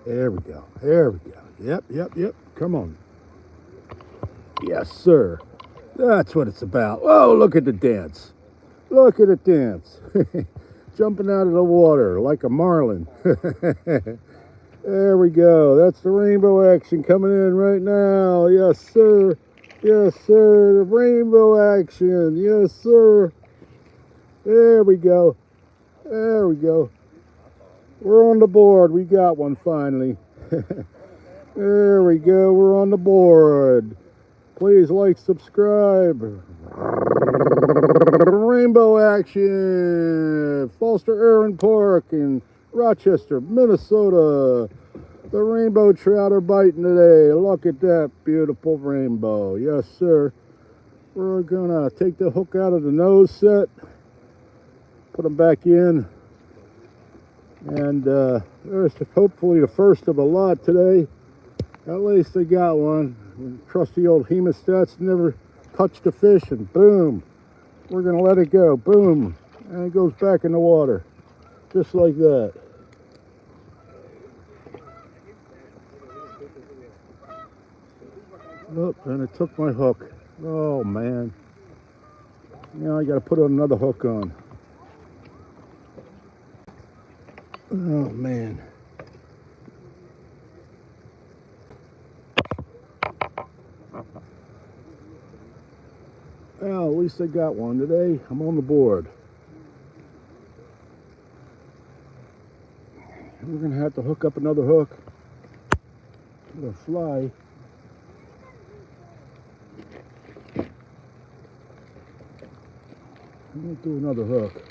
There we go. There we go. Yep, yep, yep. Come on. Yes, sir. That's what it's about. Oh, look at the dance. Look at it dance. Jumping out of the water like a marlin. There we go. That's the rainbow action coming in right now. Yes, sir. Yes, sir. The rainbow action. Yes, sir. There we go. There we go. We're on the board. We got one finally. There we go. We're on the board. Please like, subscribe. Rainbow action. Foster Aaron Park in Rochester, Minnesota. The rainbow trout are biting today. Look at that beautiful rainbow. Yes, sir. We're gonna take the hook out of the nose set, put them back in, and there's hopefully the first of a lot today. At least I got one. Trusty old hemostats never touched a fish, and boom, we're gonna let it go. Boom, and it goes back in the water, just like that. Oh, and it took my hook. Oh man. Now I gotta put another hook on. Oh man. Well, at least I got one today. I'm on the board. We're gonna have to hook up another hook with a fly. I'm gonna do another hook.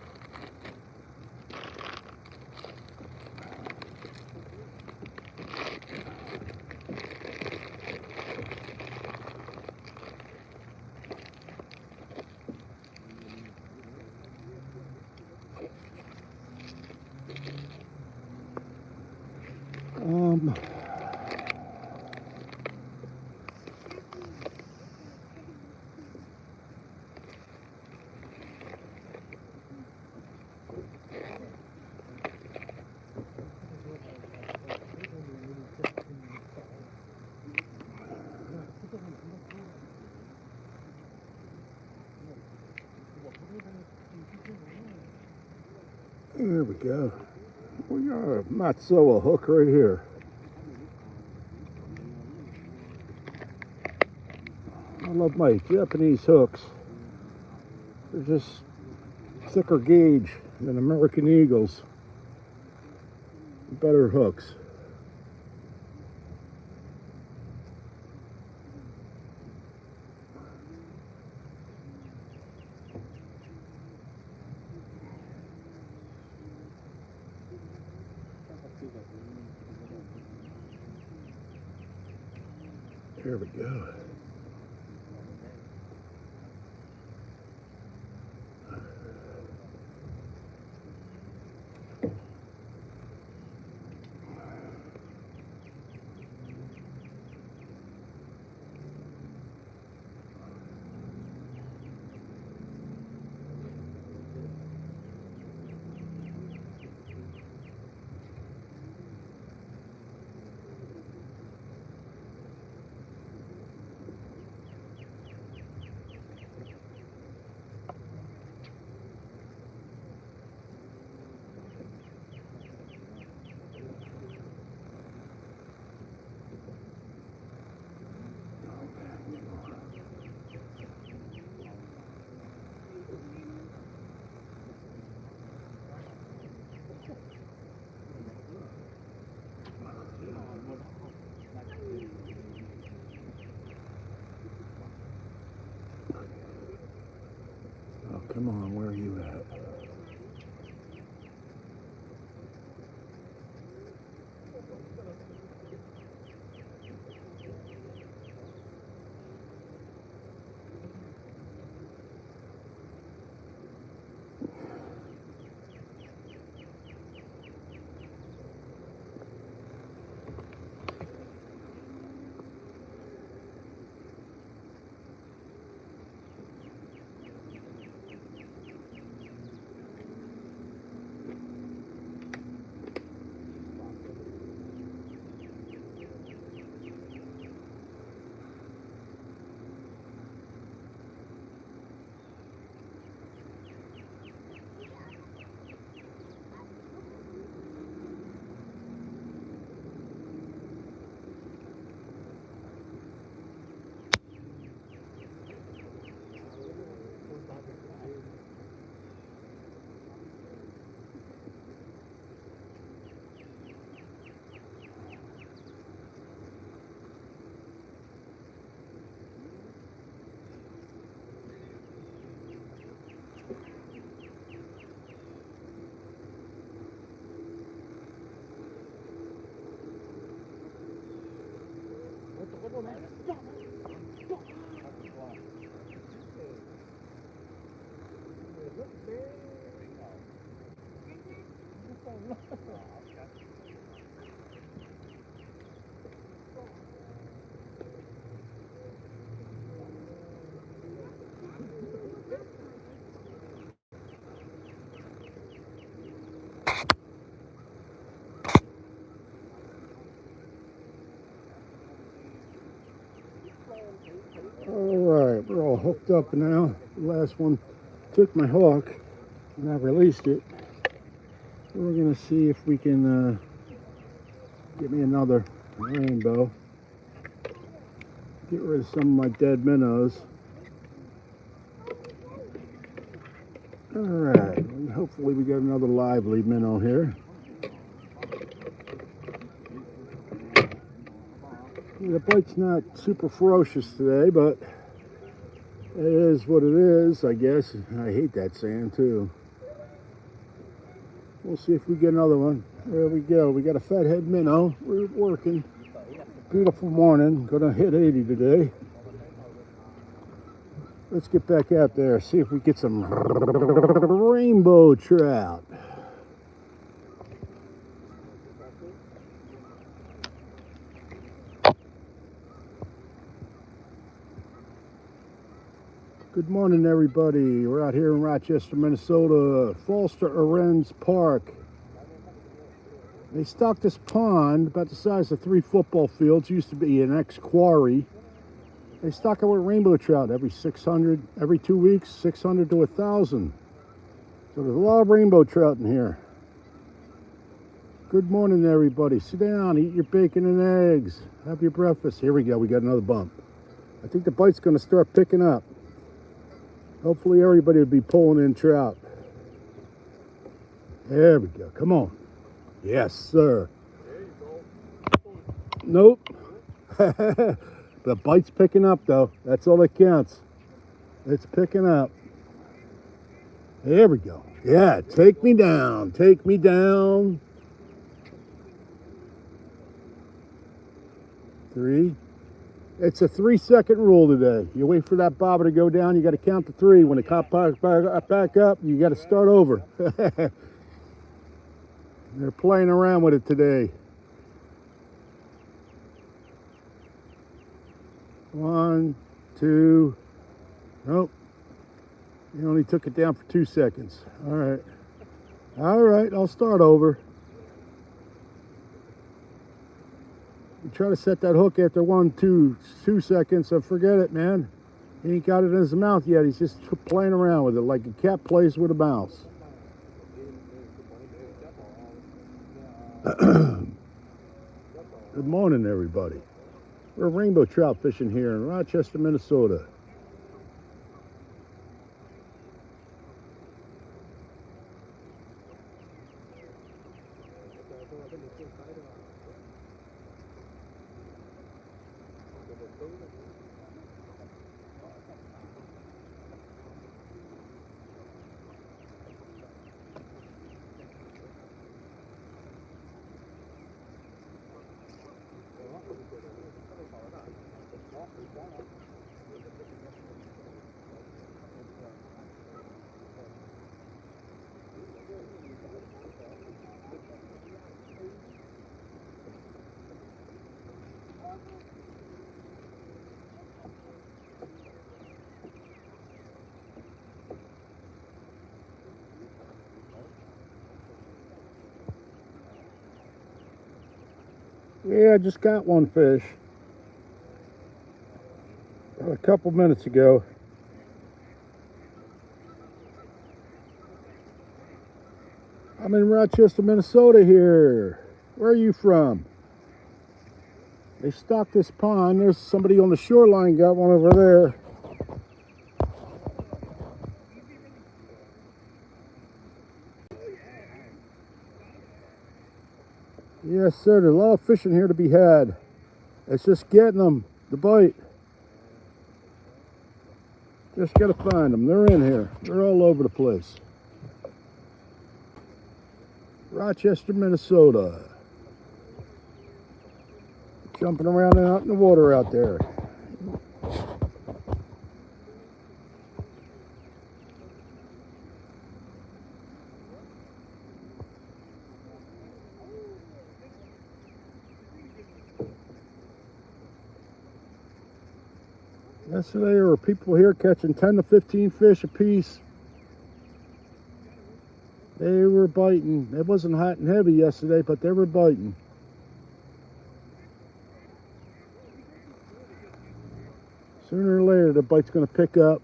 There we go. We got a Matzoa hook right here. I love my Japanese hooks. They're just thicker gauge than American Eagles. Better hooks. There we go. Oh, come on, where are you at? Alright, we're all hooked up now. The last one took my hook and I released it. We're going to see if we can get me another rainbow. Get rid of some of my dead minnows. Alright, hopefully we get another lively minnow here. The bite's not super ferocious today, but it is what it is, I guess. I hate that sand too. We'll see if we get another one. There we go. We got a fathead minnow. We're working. Beautiful morning. Gonna hit 80 today. Let's get back out there, see if we get some rainbow trout. Good morning, everybody. We're out here in Rochester, Minnesota, Foster Arends Park. They stocked this pond about the size of 3 football fields. It used to be an ex-quarry. They stock it with rainbow trout every 2 weeks, 600 to 1,000. So there's a lot of rainbow trout in here. Good morning, everybody. Sit down, eat your bacon and eggs. Have your breakfast. Here we go. We got another bump. I think the bite's going to start picking up. Hopefully everybody will be pulling in trout. There we go. Come on. Yes, sir. Nope. The bite's picking up, though. That's all that counts. It's picking up. There we go. Yeah, take me down. Take me down. 3. It's a 3-second rule today. You wait for that bobber to go down. You got to count to 3. When the cop back up, you got to start over. They're playing around with it today. 1, 2. Nope. You only took it down for 2 seconds. All right. All right, I'll start over. You try to set that hook after 2 seconds, so forget it, man. He ain't got it in his mouth yet. He's just playing around with it like a cat plays with a mouse. Good morning, everybody. We're rainbow trout fishing here in Rochester, Minnesota. Yeah, I just got one fish a couple minutes ago. I'm in Rochester, Minnesota here. Where are you from? They stocked this pond. There's somebody on the shoreline got one over there. Yes, sir. There's a lot of fishing here to be had. It's just getting them, the bite. Just got to find them. They're in here. They're all over the place. Rochester, Minnesota. Jumping around and out in the water out there. Yesterday there were people here catching 10 to 15 fish a piece. They were biting. It wasn't hot and heavy yesterday, but they were biting. Sooner or later, the bite's going to pick up.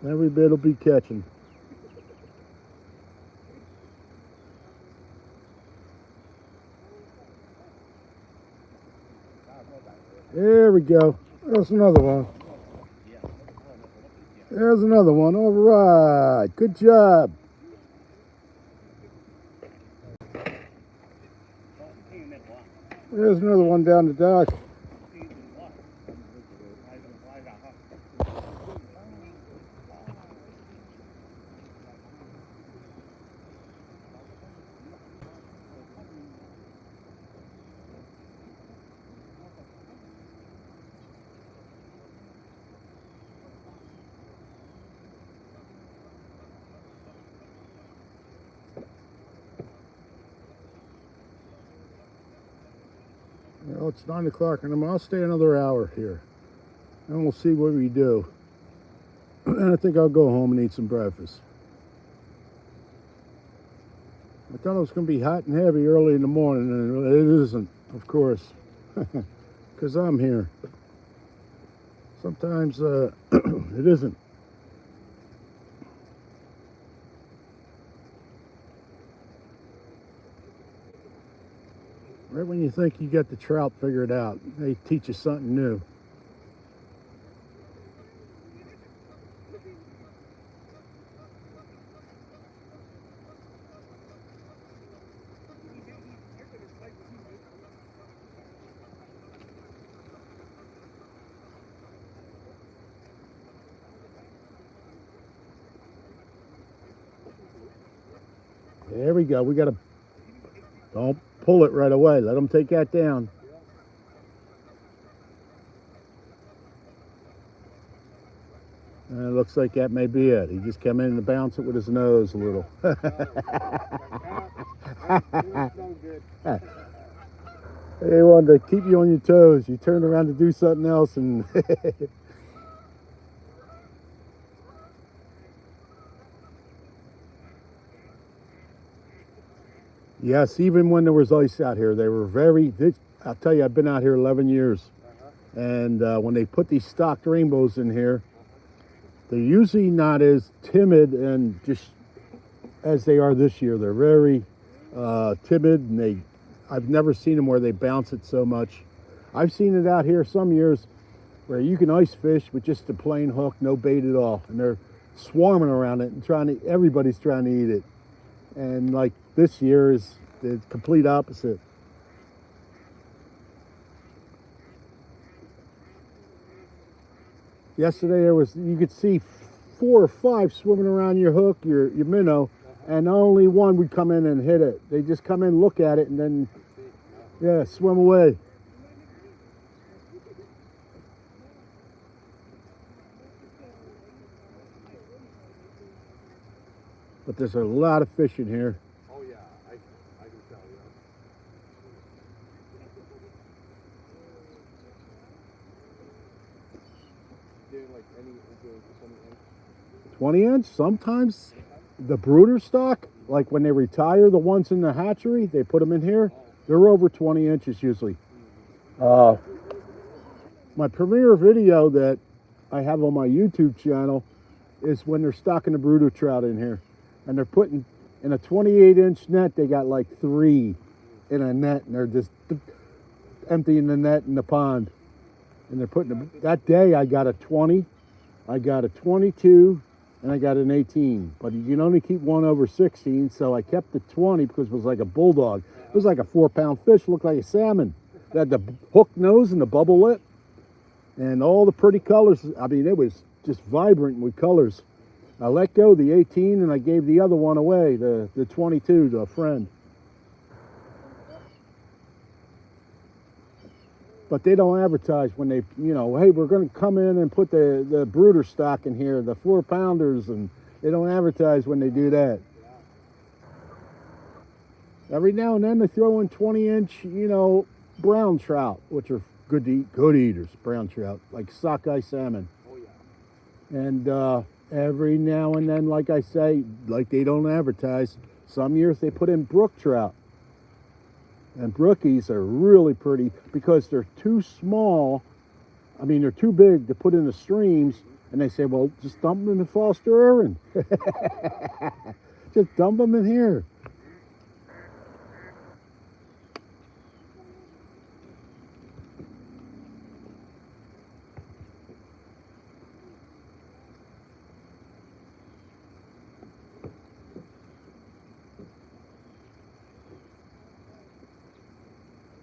Every bit will be catching. There we go. There's another one. There's another one. All right. Good job. There's another one down the dock. Well, it's 9 o'clock, and I'll stay another hour here, and we'll see what we do. And I think I'll go home and eat some breakfast. I thought it was going to be hot and heavy early in the morning, and it isn't, of course, because I'm here. Sometimes it isn't. Right when you think you got the trout figured out, they teach you something new. There we go. We got to, don't pull it right away. Let them take that down. And it looks like that may be it. He just came in to bounce it with his nose a little. He wanted to keep you on your toes. You turned around to do something else and yes, even when there was ice out here, they were very, I'll tell you, I've been out here 11 years. And when they put these stocked rainbows in here, they're usually not as timid and just as they are this year. They're very timid, and I've never seen them where they bounce it so much. I've seen it out here some years where you can ice fish with just a plain hook, no bait at all, and they're swarming around it and everybody's trying to eat it. And like this year is the complete opposite. Yesterday you could see 4 or 5 swimming around your hook, your minnow, and only one would come in and hit it. They just come in, look at it, and then, yeah, swim away. But there's a lot of fish in here. Oh yeah, I can tell you. 20 inch. Sometimes the brooder stock, like when they retire the ones in the hatchery, they put them in here. They're over 20 inches usually. My premiere video that I have on my YouTube channel is when they're stocking the brooder trout in here. And they're putting, in a 28-inch net, they got like 3 in a net, and they're just emptying the net in the pond. And they're putting, that day I got a 20, I got a 22, and I got an 18. But you can only keep one over 16, so I kept the 20 because it was like a bulldog. It was like a 4-pound fish, looked like a salmon. It had the hook nose and the bubble lip. And all the pretty colors, I mean, it was just vibrant with colors. I let go the 18 and I gave the other one away, the 22 to a friend. But they don't advertise when they, you know, hey, we're going to come in and put the brooder stock in here, the 4-pounders, and they don't advertise when they do that. Every now and then they throw in 20-inch, you know, brown trout, which are good to eat, good eaters, brown trout, like sockeye salmon. Oh yeah. And every now and then, like I say, like they don't advertise, some years they put in brook trout. And brookies are really pretty because they're too small. I mean, they're too big to put in the streams. And they say, well, just dump them in the Foster Irwin. Just dump them in here.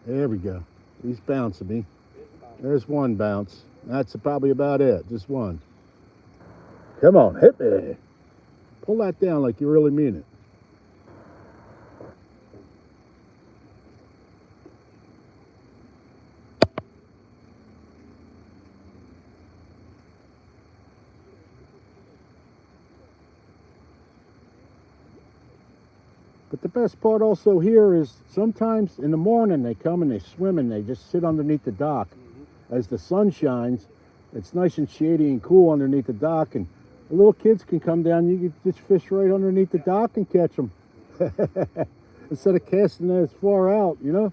There we go. He's bouncing me. There's one bounce. That's probably about it. Just one. Come on, hit me. Pull that down like you really mean it. But the best part also here is sometimes in the morning they come and they swim and they just sit underneath the dock. As the sun shines, it's nice and shady and cool underneath the dock, and the little kids can come down. You can just fish right underneath the dock and catch them. Instead of casting that as far out, you know?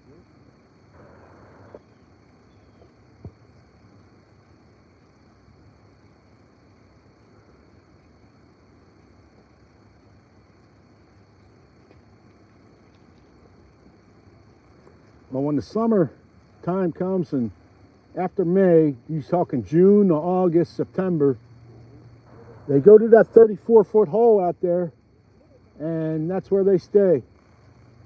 Well, when the summer time comes, and after May, you're talking June to August, September, they go to that 34-foot hole out there, and that's where they stay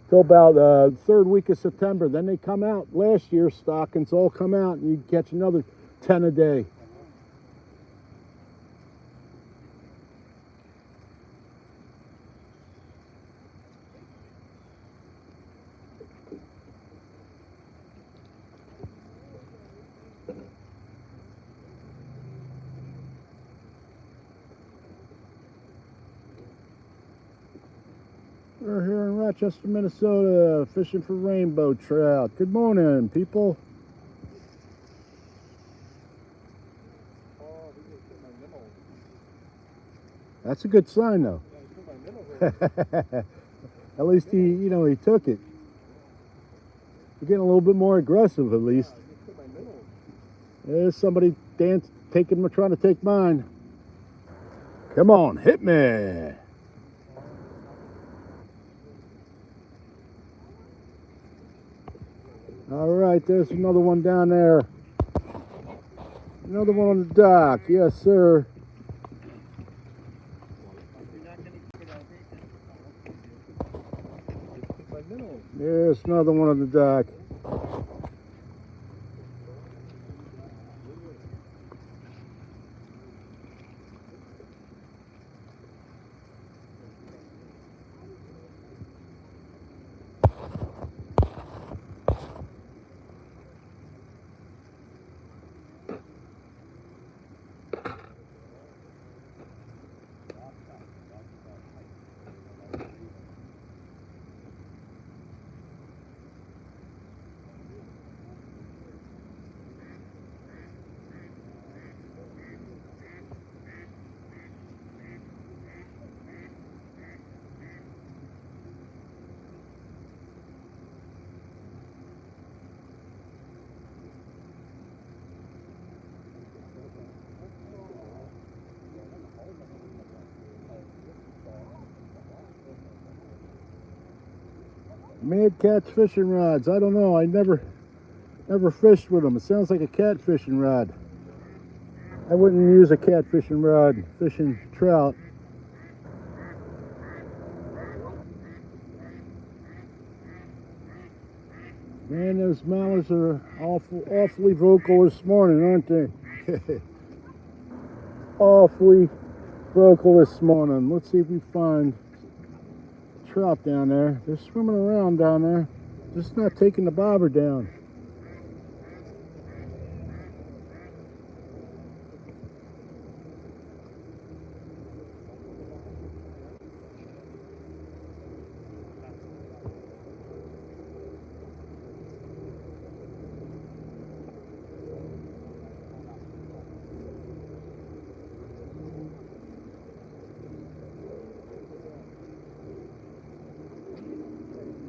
till about the third week of September. Then they come out. Last year's stockings all come out, and you catch another 10 a day. We're here in Rochester, Minnesota, fishing for rainbow trout. Good morning, people. Oh, we just hit my minnows. That's a good sign, though. Yeah, I hit my minnows. At least he took it. You're getting a little bit more aggressive, at least. Yeah, I just hit my minnows. There's somebody trying to take mine. Come on, hit me. All right, there's another one down there. Another one on the dock. Yes, sir. Just hit my minnows. There's another one on the dock. Mad Catch fishing rods. I don't know. I never fished with them. It sounds like a cat fishing rod. I wouldn't use a cat fishing rod fishing trout. Man, those mallards are awfully vocal this morning, aren't they? Awfully vocal this morning. Let's see if we find trout down there. They're swimming around down there, just not taking the bobber down.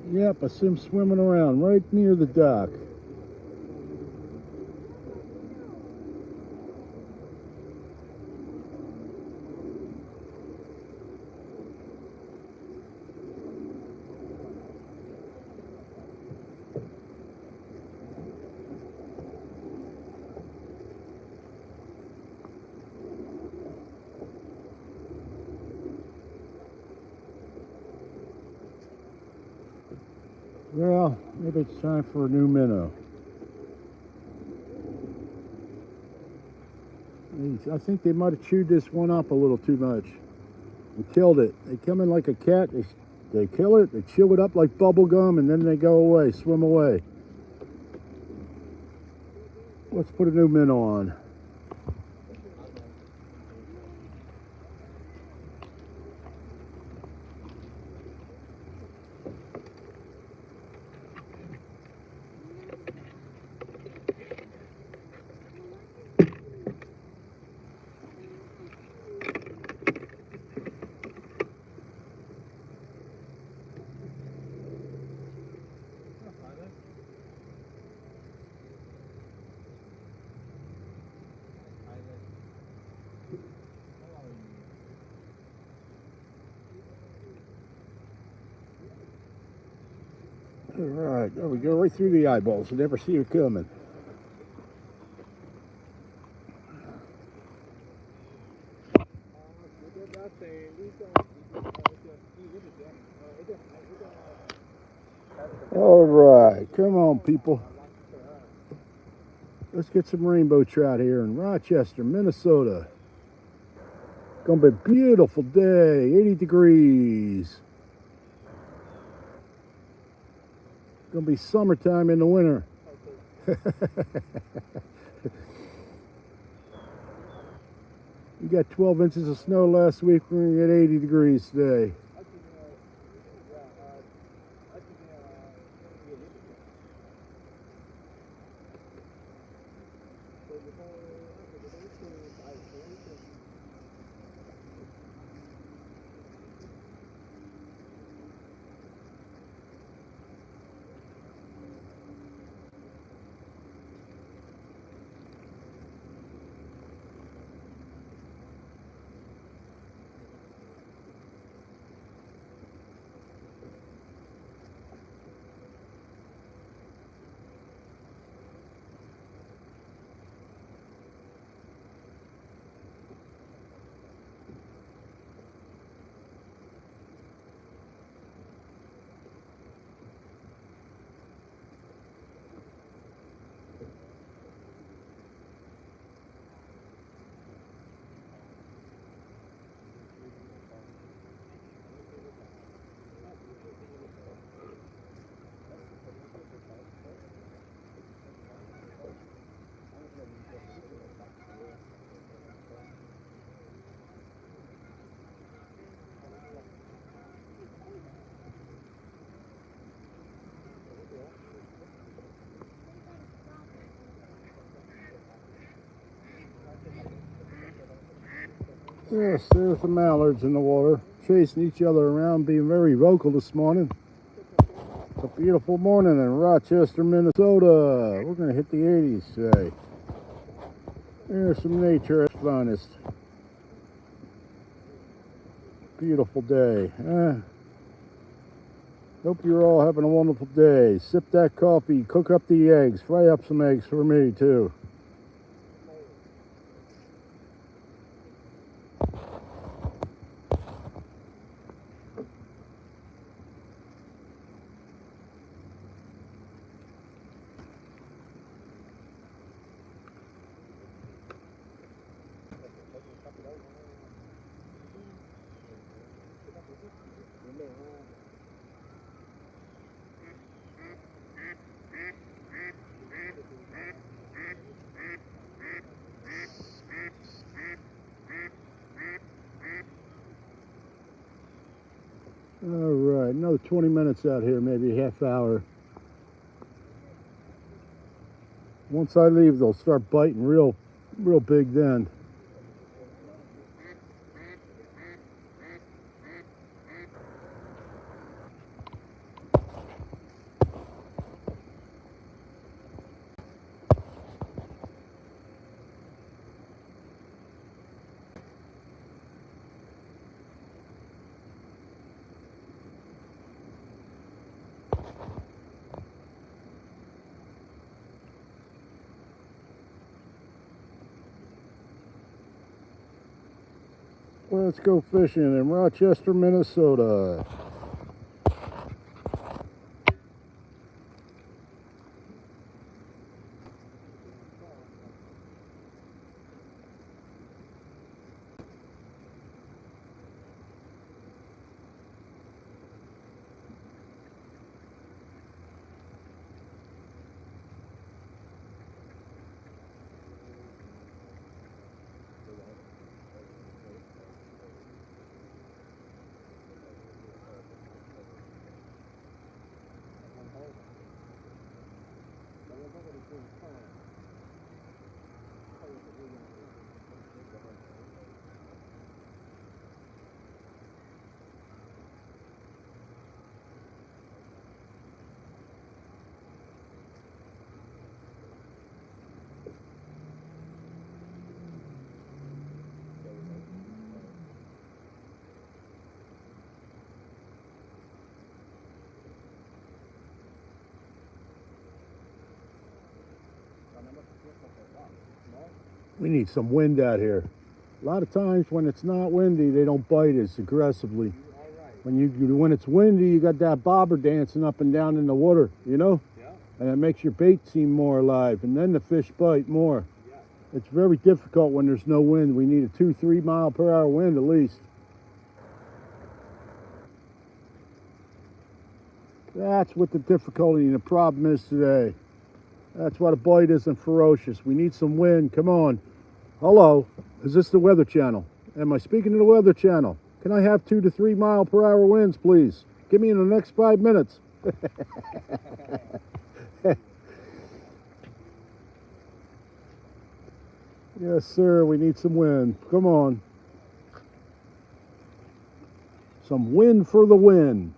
Yep, I see him swimming around right near the dock. Well, maybe it's time for a new minnow. I think they might have chewed this one up a little too much and killed it. They come in like a cat, they kill it, they chew it up like bubble gum, and then they go away, swim away. Let's put a new minnow on. All right, there we go, right through the eyeballs. You never see it coming. All right, come on, people. Let's get some rainbow trout here in Rochester, Minnesota. Gonna be a beautiful day, 80 degrees. Gonna be summertime in the winter. We got 12 inches of snow last week. We're gonna get 80 degrees today. Yes, there's the mallards in the water, chasing each other around, being very vocal this morning. It's a beautiful morning in Rochester, Minnesota. We're going to hit the 80s today. There's some nature at its finest. Beautiful day. Hope you're all having a wonderful day. Sip that coffee, cook up the eggs, fry up some eggs for me too. All right, another 20 minutes out here, maybe a half hour. Once I leave, they'll start biting real big then. Let's go fishing in Rochester, Minnesota. We need some wind out here. A lot of times when it's not windy, they don't bite as aggressively. When it's windy, you got that bobber dancing up and down in the water, you know? Yeah. And it makes your bait seem more alive, and then the fish bite more. Yeah. It's very difficult when there's no wind. We need a 2-3 mile per hour wind at least. That's what the difficulty and the problem is today. That's why the bite isn't ferocious. We need some wind. Come on. Hello. Is this the Weather Channel? Am I speaking to the Weather Channel? Can I have 2 to 3 mile per hour winds, please? Give me in the next 5 minutes. Yes, sir. We need some wind. Come on. Some wind for the win.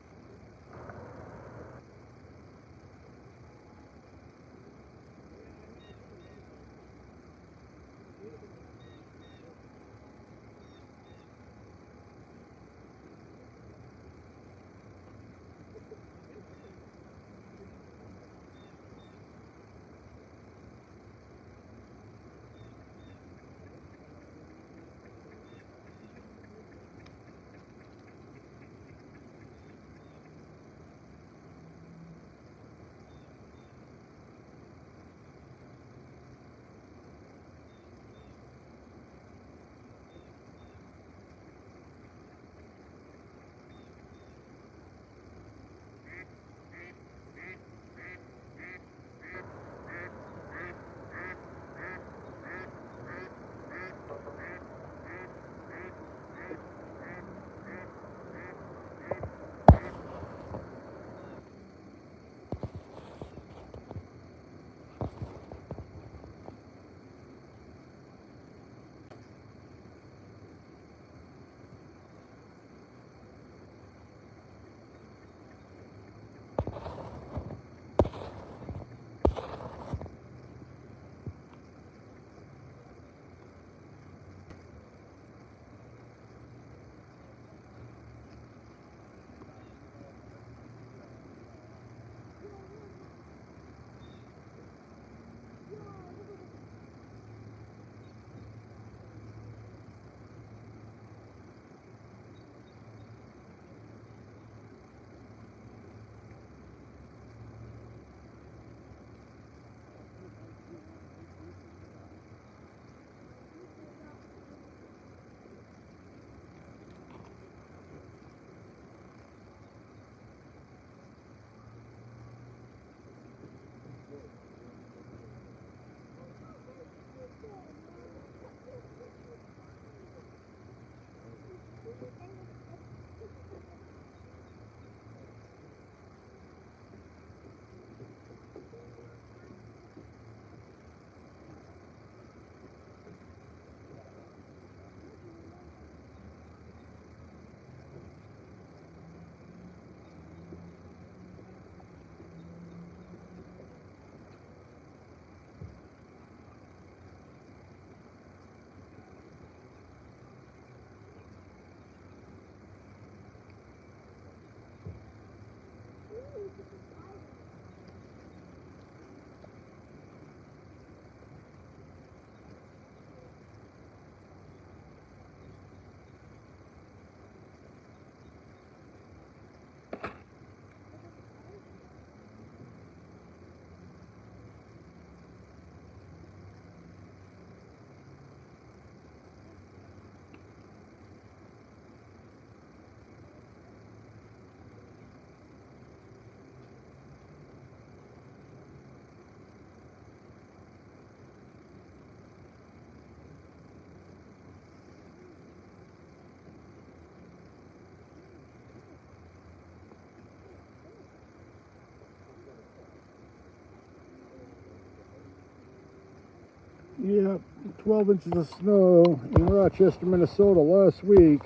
Yep, 12 inches of snow in Rochester, Minnesota last week.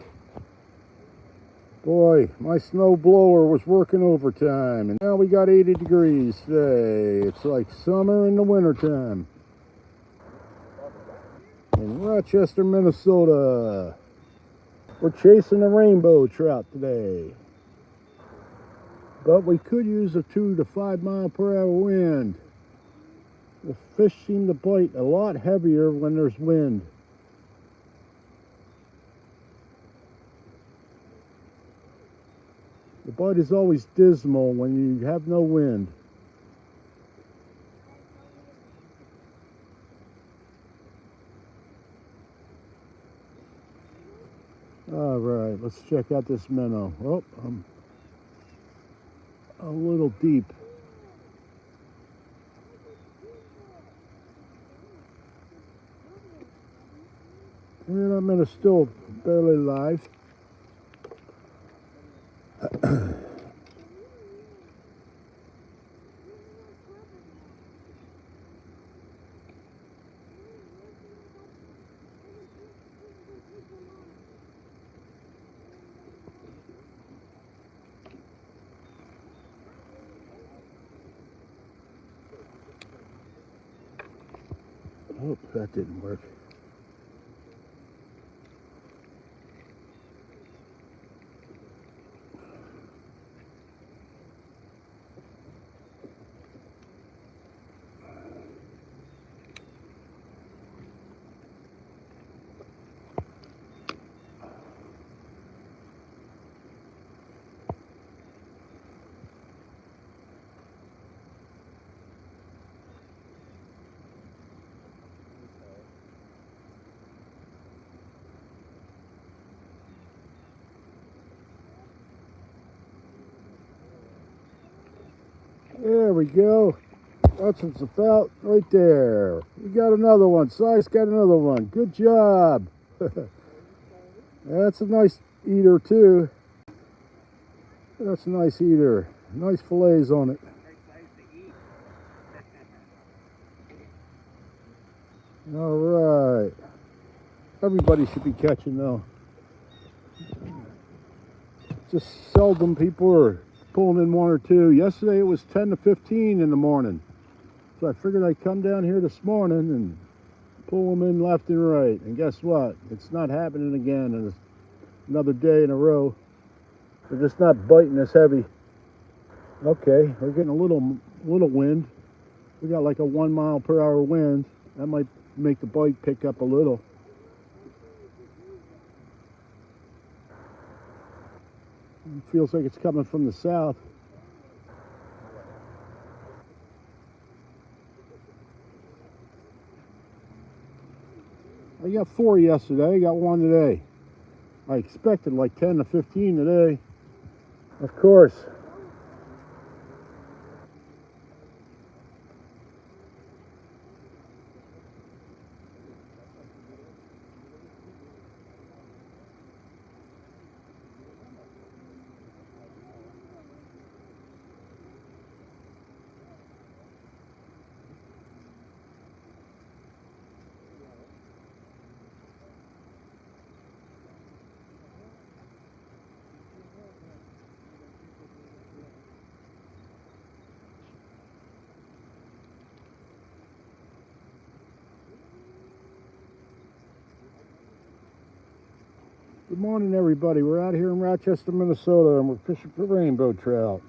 Boy, my snow blower was working overtime, and now we got 80 degrees today. It's like summer in the wintertime. In Rochester, Minnesota. We're chasing a rainbow trout today. But we could use a 2 to 5 mile per hour wind. The fish seem to bite a lot heavier when there's wind. The bite is always dismal when you have no wind. All right, let's check out this minnow. Oh, I'm a little deep. And that minnow's still barely alive. Oh, that didn't work. There we go. That's what's about right there. We got another one. Si's got another one. Good job. That's a nice eater too. That's a nice eater. Nice fillets on it. All right. Everybody should be catching though. Just seldom people are pulling in 1 or 2. Yesterday it was 10 to 15 in the morning. So I figured I'd come down here this morning and pull them in left and right. And guess what? It's not happening again. And it's another day in a row. They're just not biting as heavy. Okay, we're getting a little wind. We got like a 1 mile per hour wind. That might make the bite pick up a little. It feels like it's coming from the south. I got 4 yesterday, I got 1 today. I expected like 10 to 15 today. Of course. Good morning, everybody. We're out here in Rochester, Minnesota, and we're fishing for rainbow trout.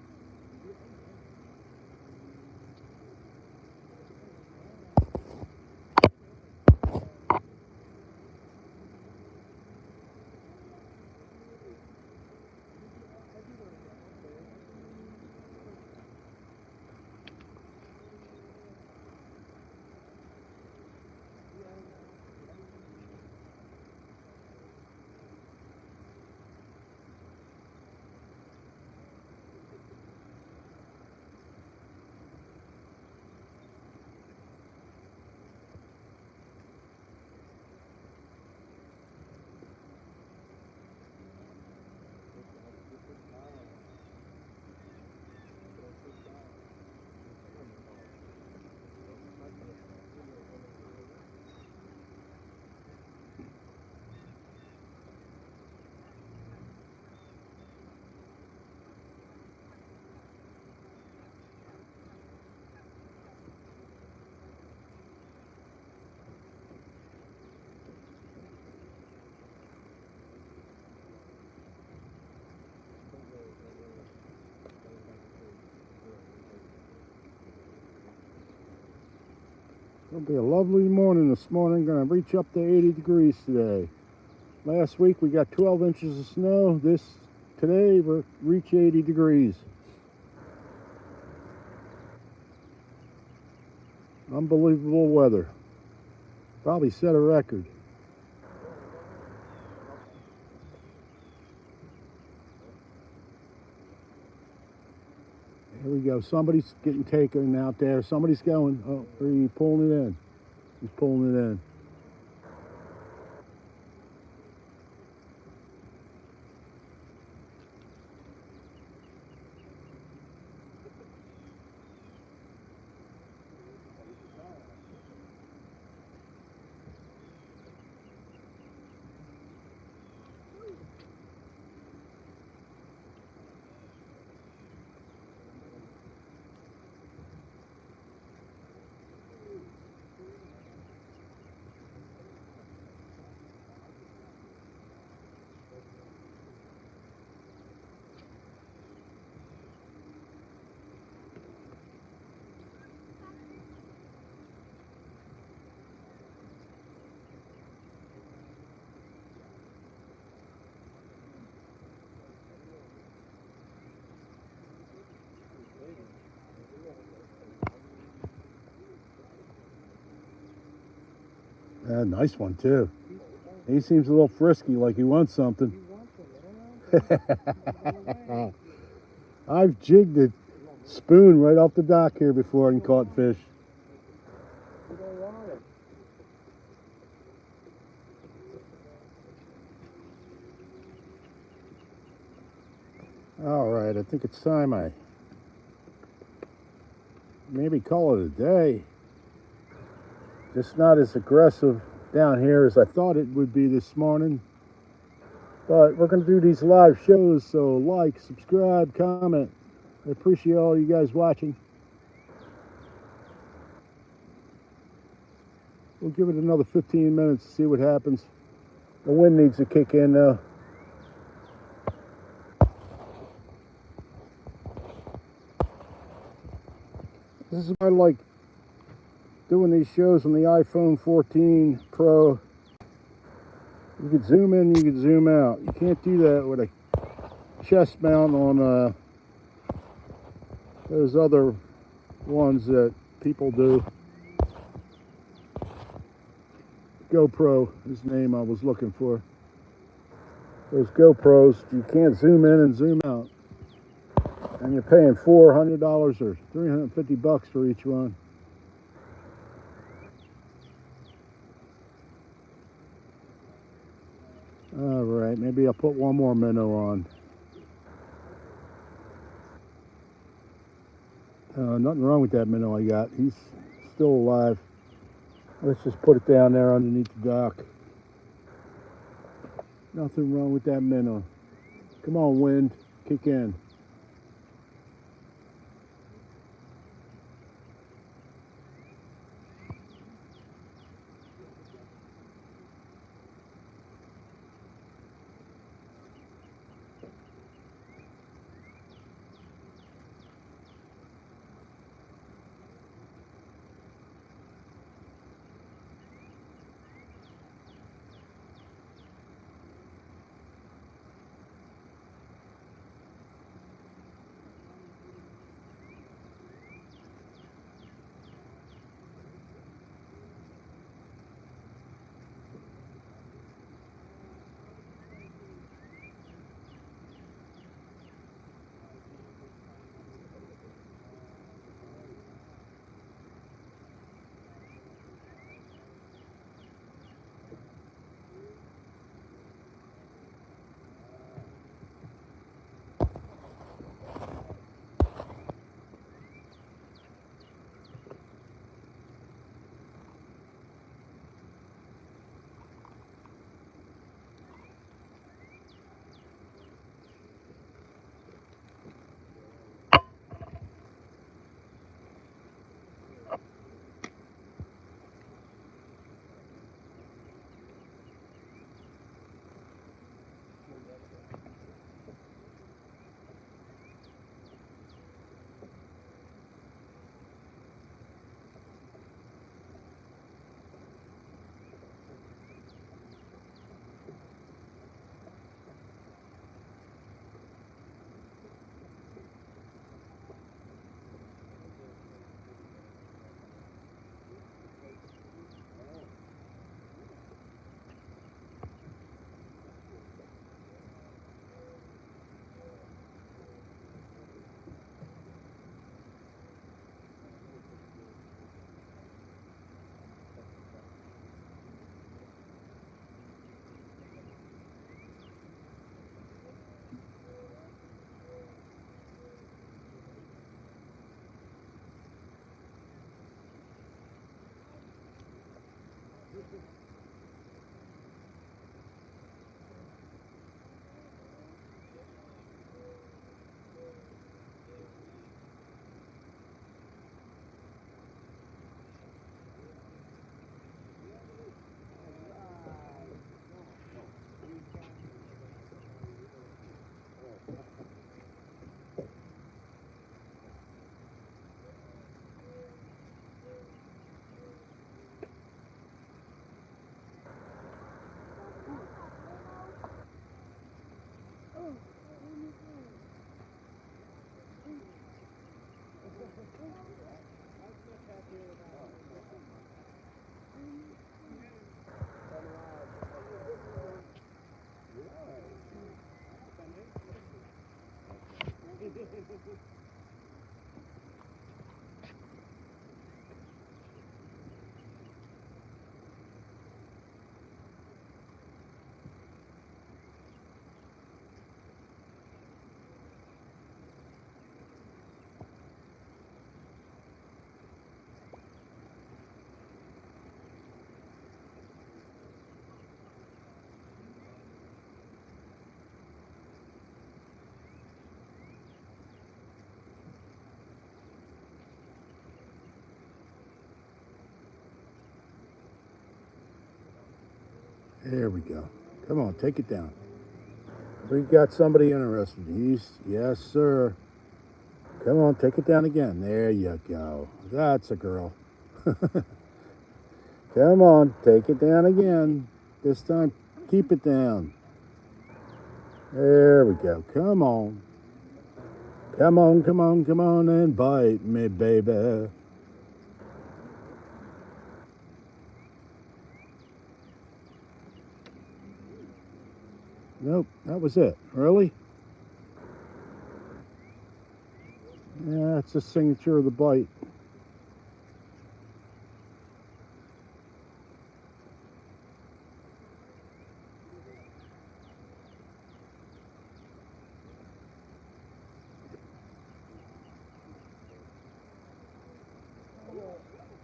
It'll be a lovely morning this morning. Gonna reach up to 80 degrees today. Last week we got 12 inches of snow. Today we'll reach 80 degrees. Unbelievable weather. Probably set a record. Here we go. Somebody's getting taken out there. Somebody's going. Oh, are you pulling it in? He's pulling it in. Nice one too. He seems a little frisky, like he wants something. I've jigged a spoon right off the dock here before and caught fish. All right, I think it's time I maybe call it a day. Just not as aggressive down here as I thought it would be this morning. But we're going to do these live shows, so like, subscribe, comment. I appreciate all you guys watching. We'll give it another 15 minutes to see what happens. The wind needs to kick in though. This is why I like doing these shows on the iPhone 14 Pro. You can zoom in, you can zoom out. You can't do that with a chest mount on those other ones that people do. GoPro is the name I was looking for. Those GoPros, you can't zoom in and zoom out. And you're paying $400 or $350 for each one. All right, maybe I'll put one more minnow on. Nothing wrong with that minnow I got. He's still alive. Let's just put it down there underneath the dock. Nothing wrong with that minnow. Come on, wind, kick in. There we go. Come on, take it down. We got somebody interested. Yes, sir. Come on, take it down again. There you go. That's a girl. Come on, take it down again. This time, keep it down. There we go. Come on. Come on, come on, come on and bite me, baby. Nope, that was it. Really? Yeah, it's the signature of the bite.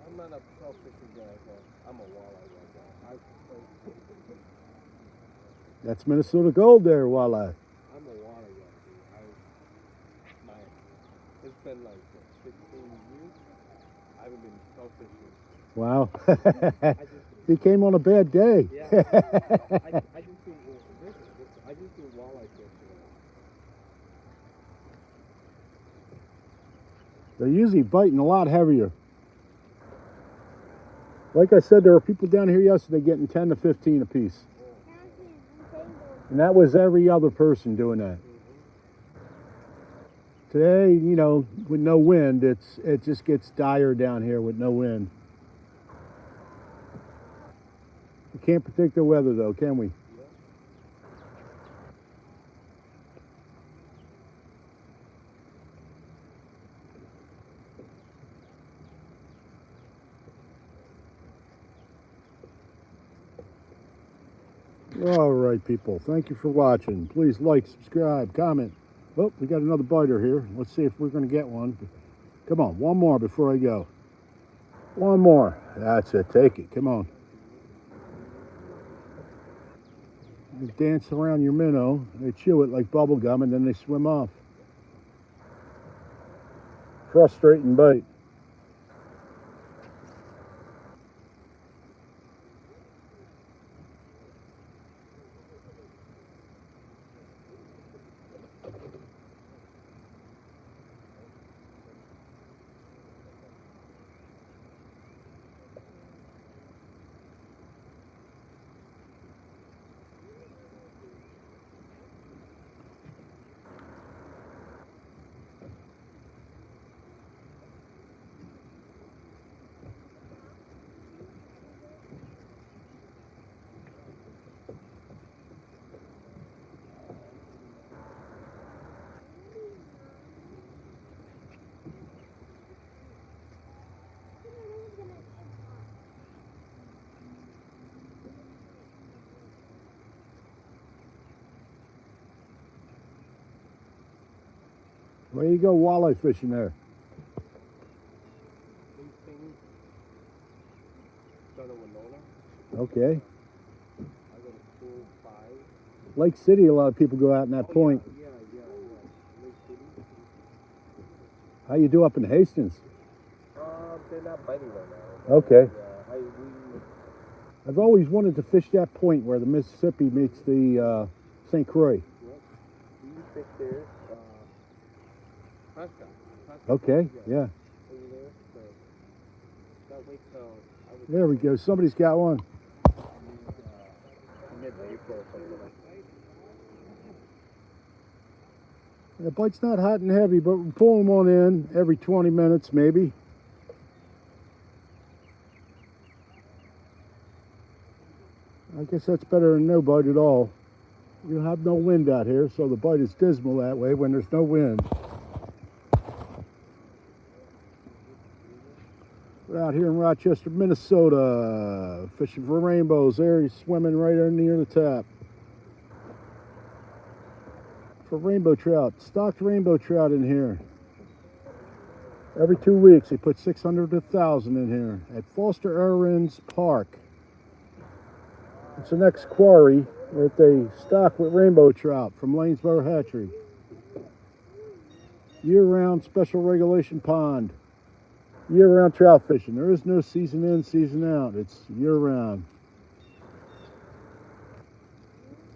I'm not a trout fishing guy, but I'm a walleye guy. That's Minnesota Gold there, walleye. I'm a walleye guy. It's been like 15 years. I haven't been trout fishing. Wow. He came on a bad day. Yeah. I just do walleye fishing. They're usually biting a lot heavier. Like I said, there were people down here yesterday getting 10 to 15 apiece. And that was every other person doing that. Today, you know, with no wind, it just gets dire down here with no wind. We can't predict the weather though, can we? All right, people. Thank you for watching. Please like, subscribe, comment. Oh, we got another biter here. Let's see if we're going to get one. Come on, one more before I go. One more. That's it. Take it. Come on. You dance around your minnow. They chew it like bubble gum, and then they swim off. Frustrating bite. Where you go walleye fishing there? These things start with Winona. Okay. I go to school 5. Lake City, a lot of people go out in that point. Yeah. Lake City. How you do up in Hastings? They're not biting right now. Okay. Yeah, I've always wanted to fish that point where the Mississippi meets the St. Croix. we fish there. Prescott. Okay, yeah. Over there. So that wait till There we go. Somebody's got one. mid-April or something like that. The bite's not hot and heavy, but we're pulling one in every 20 minutes, maybe. I guess that's better than no bite at all. You have no wind out here, so the bite is dismal that way when there's no wind. We're out here in Rochester, Minnesota, fishing for rainbows. There he's swimming right near the tap. For rainbow trout, stocked rainbow trout in here. Every 2 weeks they put 600 to 1,000 in here at Foster Aaron's Park. It's the next quarry that they stock with rainbow trout from Lanesboro Hatchery. Year-round special regulation pond. Year-round trout fishing. There is no season in, season out. It's year-round.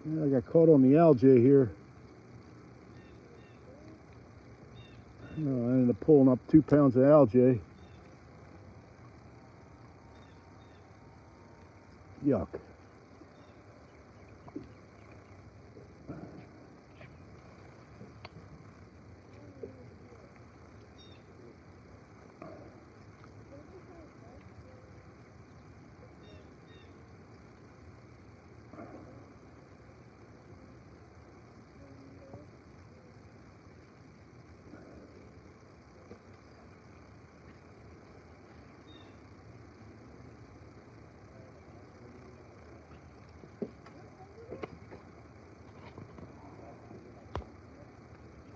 Yeah, I got caught on the algae here. I ended up pulling up 2 pounds of algae. Yuck.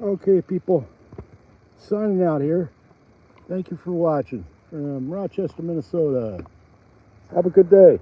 Okay, people, signing out here. Thank you for watching from Rochester, Minnesota. Have a good day.